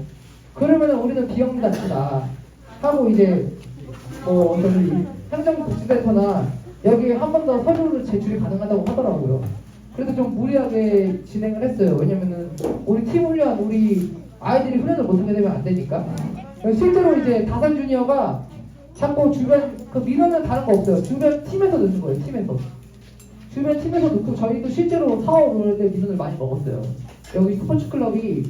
그러면은 우리는 비영리단체다 하고 이제 저기 행정복지센터나 여기에 한 번 더 서류를 제출이 가능하다고 하더라고요. 그래서 좀 무리하게 진행을 했어요. 왜냐면은 우리 팀 훈련, 우리 아이들이 훈련을 못하게 되면 안 되니까. 실제로 이제 다산 주니어가 자꾸 주변 그 민원은 다른 거 없어요. 주변 팀에서 넣는 거예요. 주변 팀에서 넣고 저희도 실제로 사업 오를 때 민원을 많이 먹었어요. 여기 스포츠 클럽이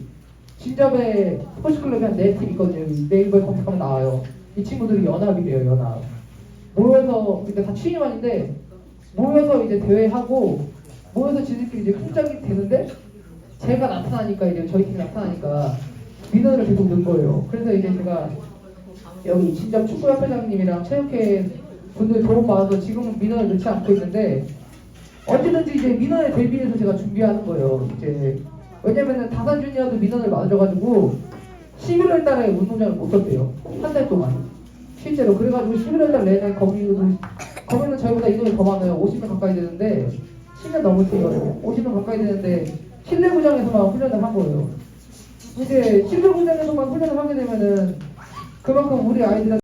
진접에 스포츠 클럽이 한 4팀 있거든요. 네이버에 검색하면 나와요. 이 친구들이 연합이래요. 연합. 모여서 그때 다 취임반인데 모여서 이제 대회하고 모여서 지들끼리 이제 큰 짝이 되는데 제가 나타나니까 이제 저희 팀이 나타나니까 민원을 계속 넣은 거예요. 그래서 이제 제가 여기 진짜 축구협회장님이랑 체육회 분들 도움 받아서 지금은 민원을 넣지 않고 있는데 언제든지 이제 민원에 대비해서 제가 준비하는 거예요. 이제 왜냐면은 다산 주니어도 민원을 맞아가지고 11월 달에 운동장을 못 썼대요. 한 달 동안. 실제로. 그래가지고 11월 달 내내 거기는 저희보다 인원이 더 많아요. 50명 가까이 되는데 10년 넘었어요. 50명 가까이 되는데 실내 구장에서만 훈련을 한 거예요. 이제 실내 구장에서만 훈련을 하게 되면은 그만큼 우리 아이들한테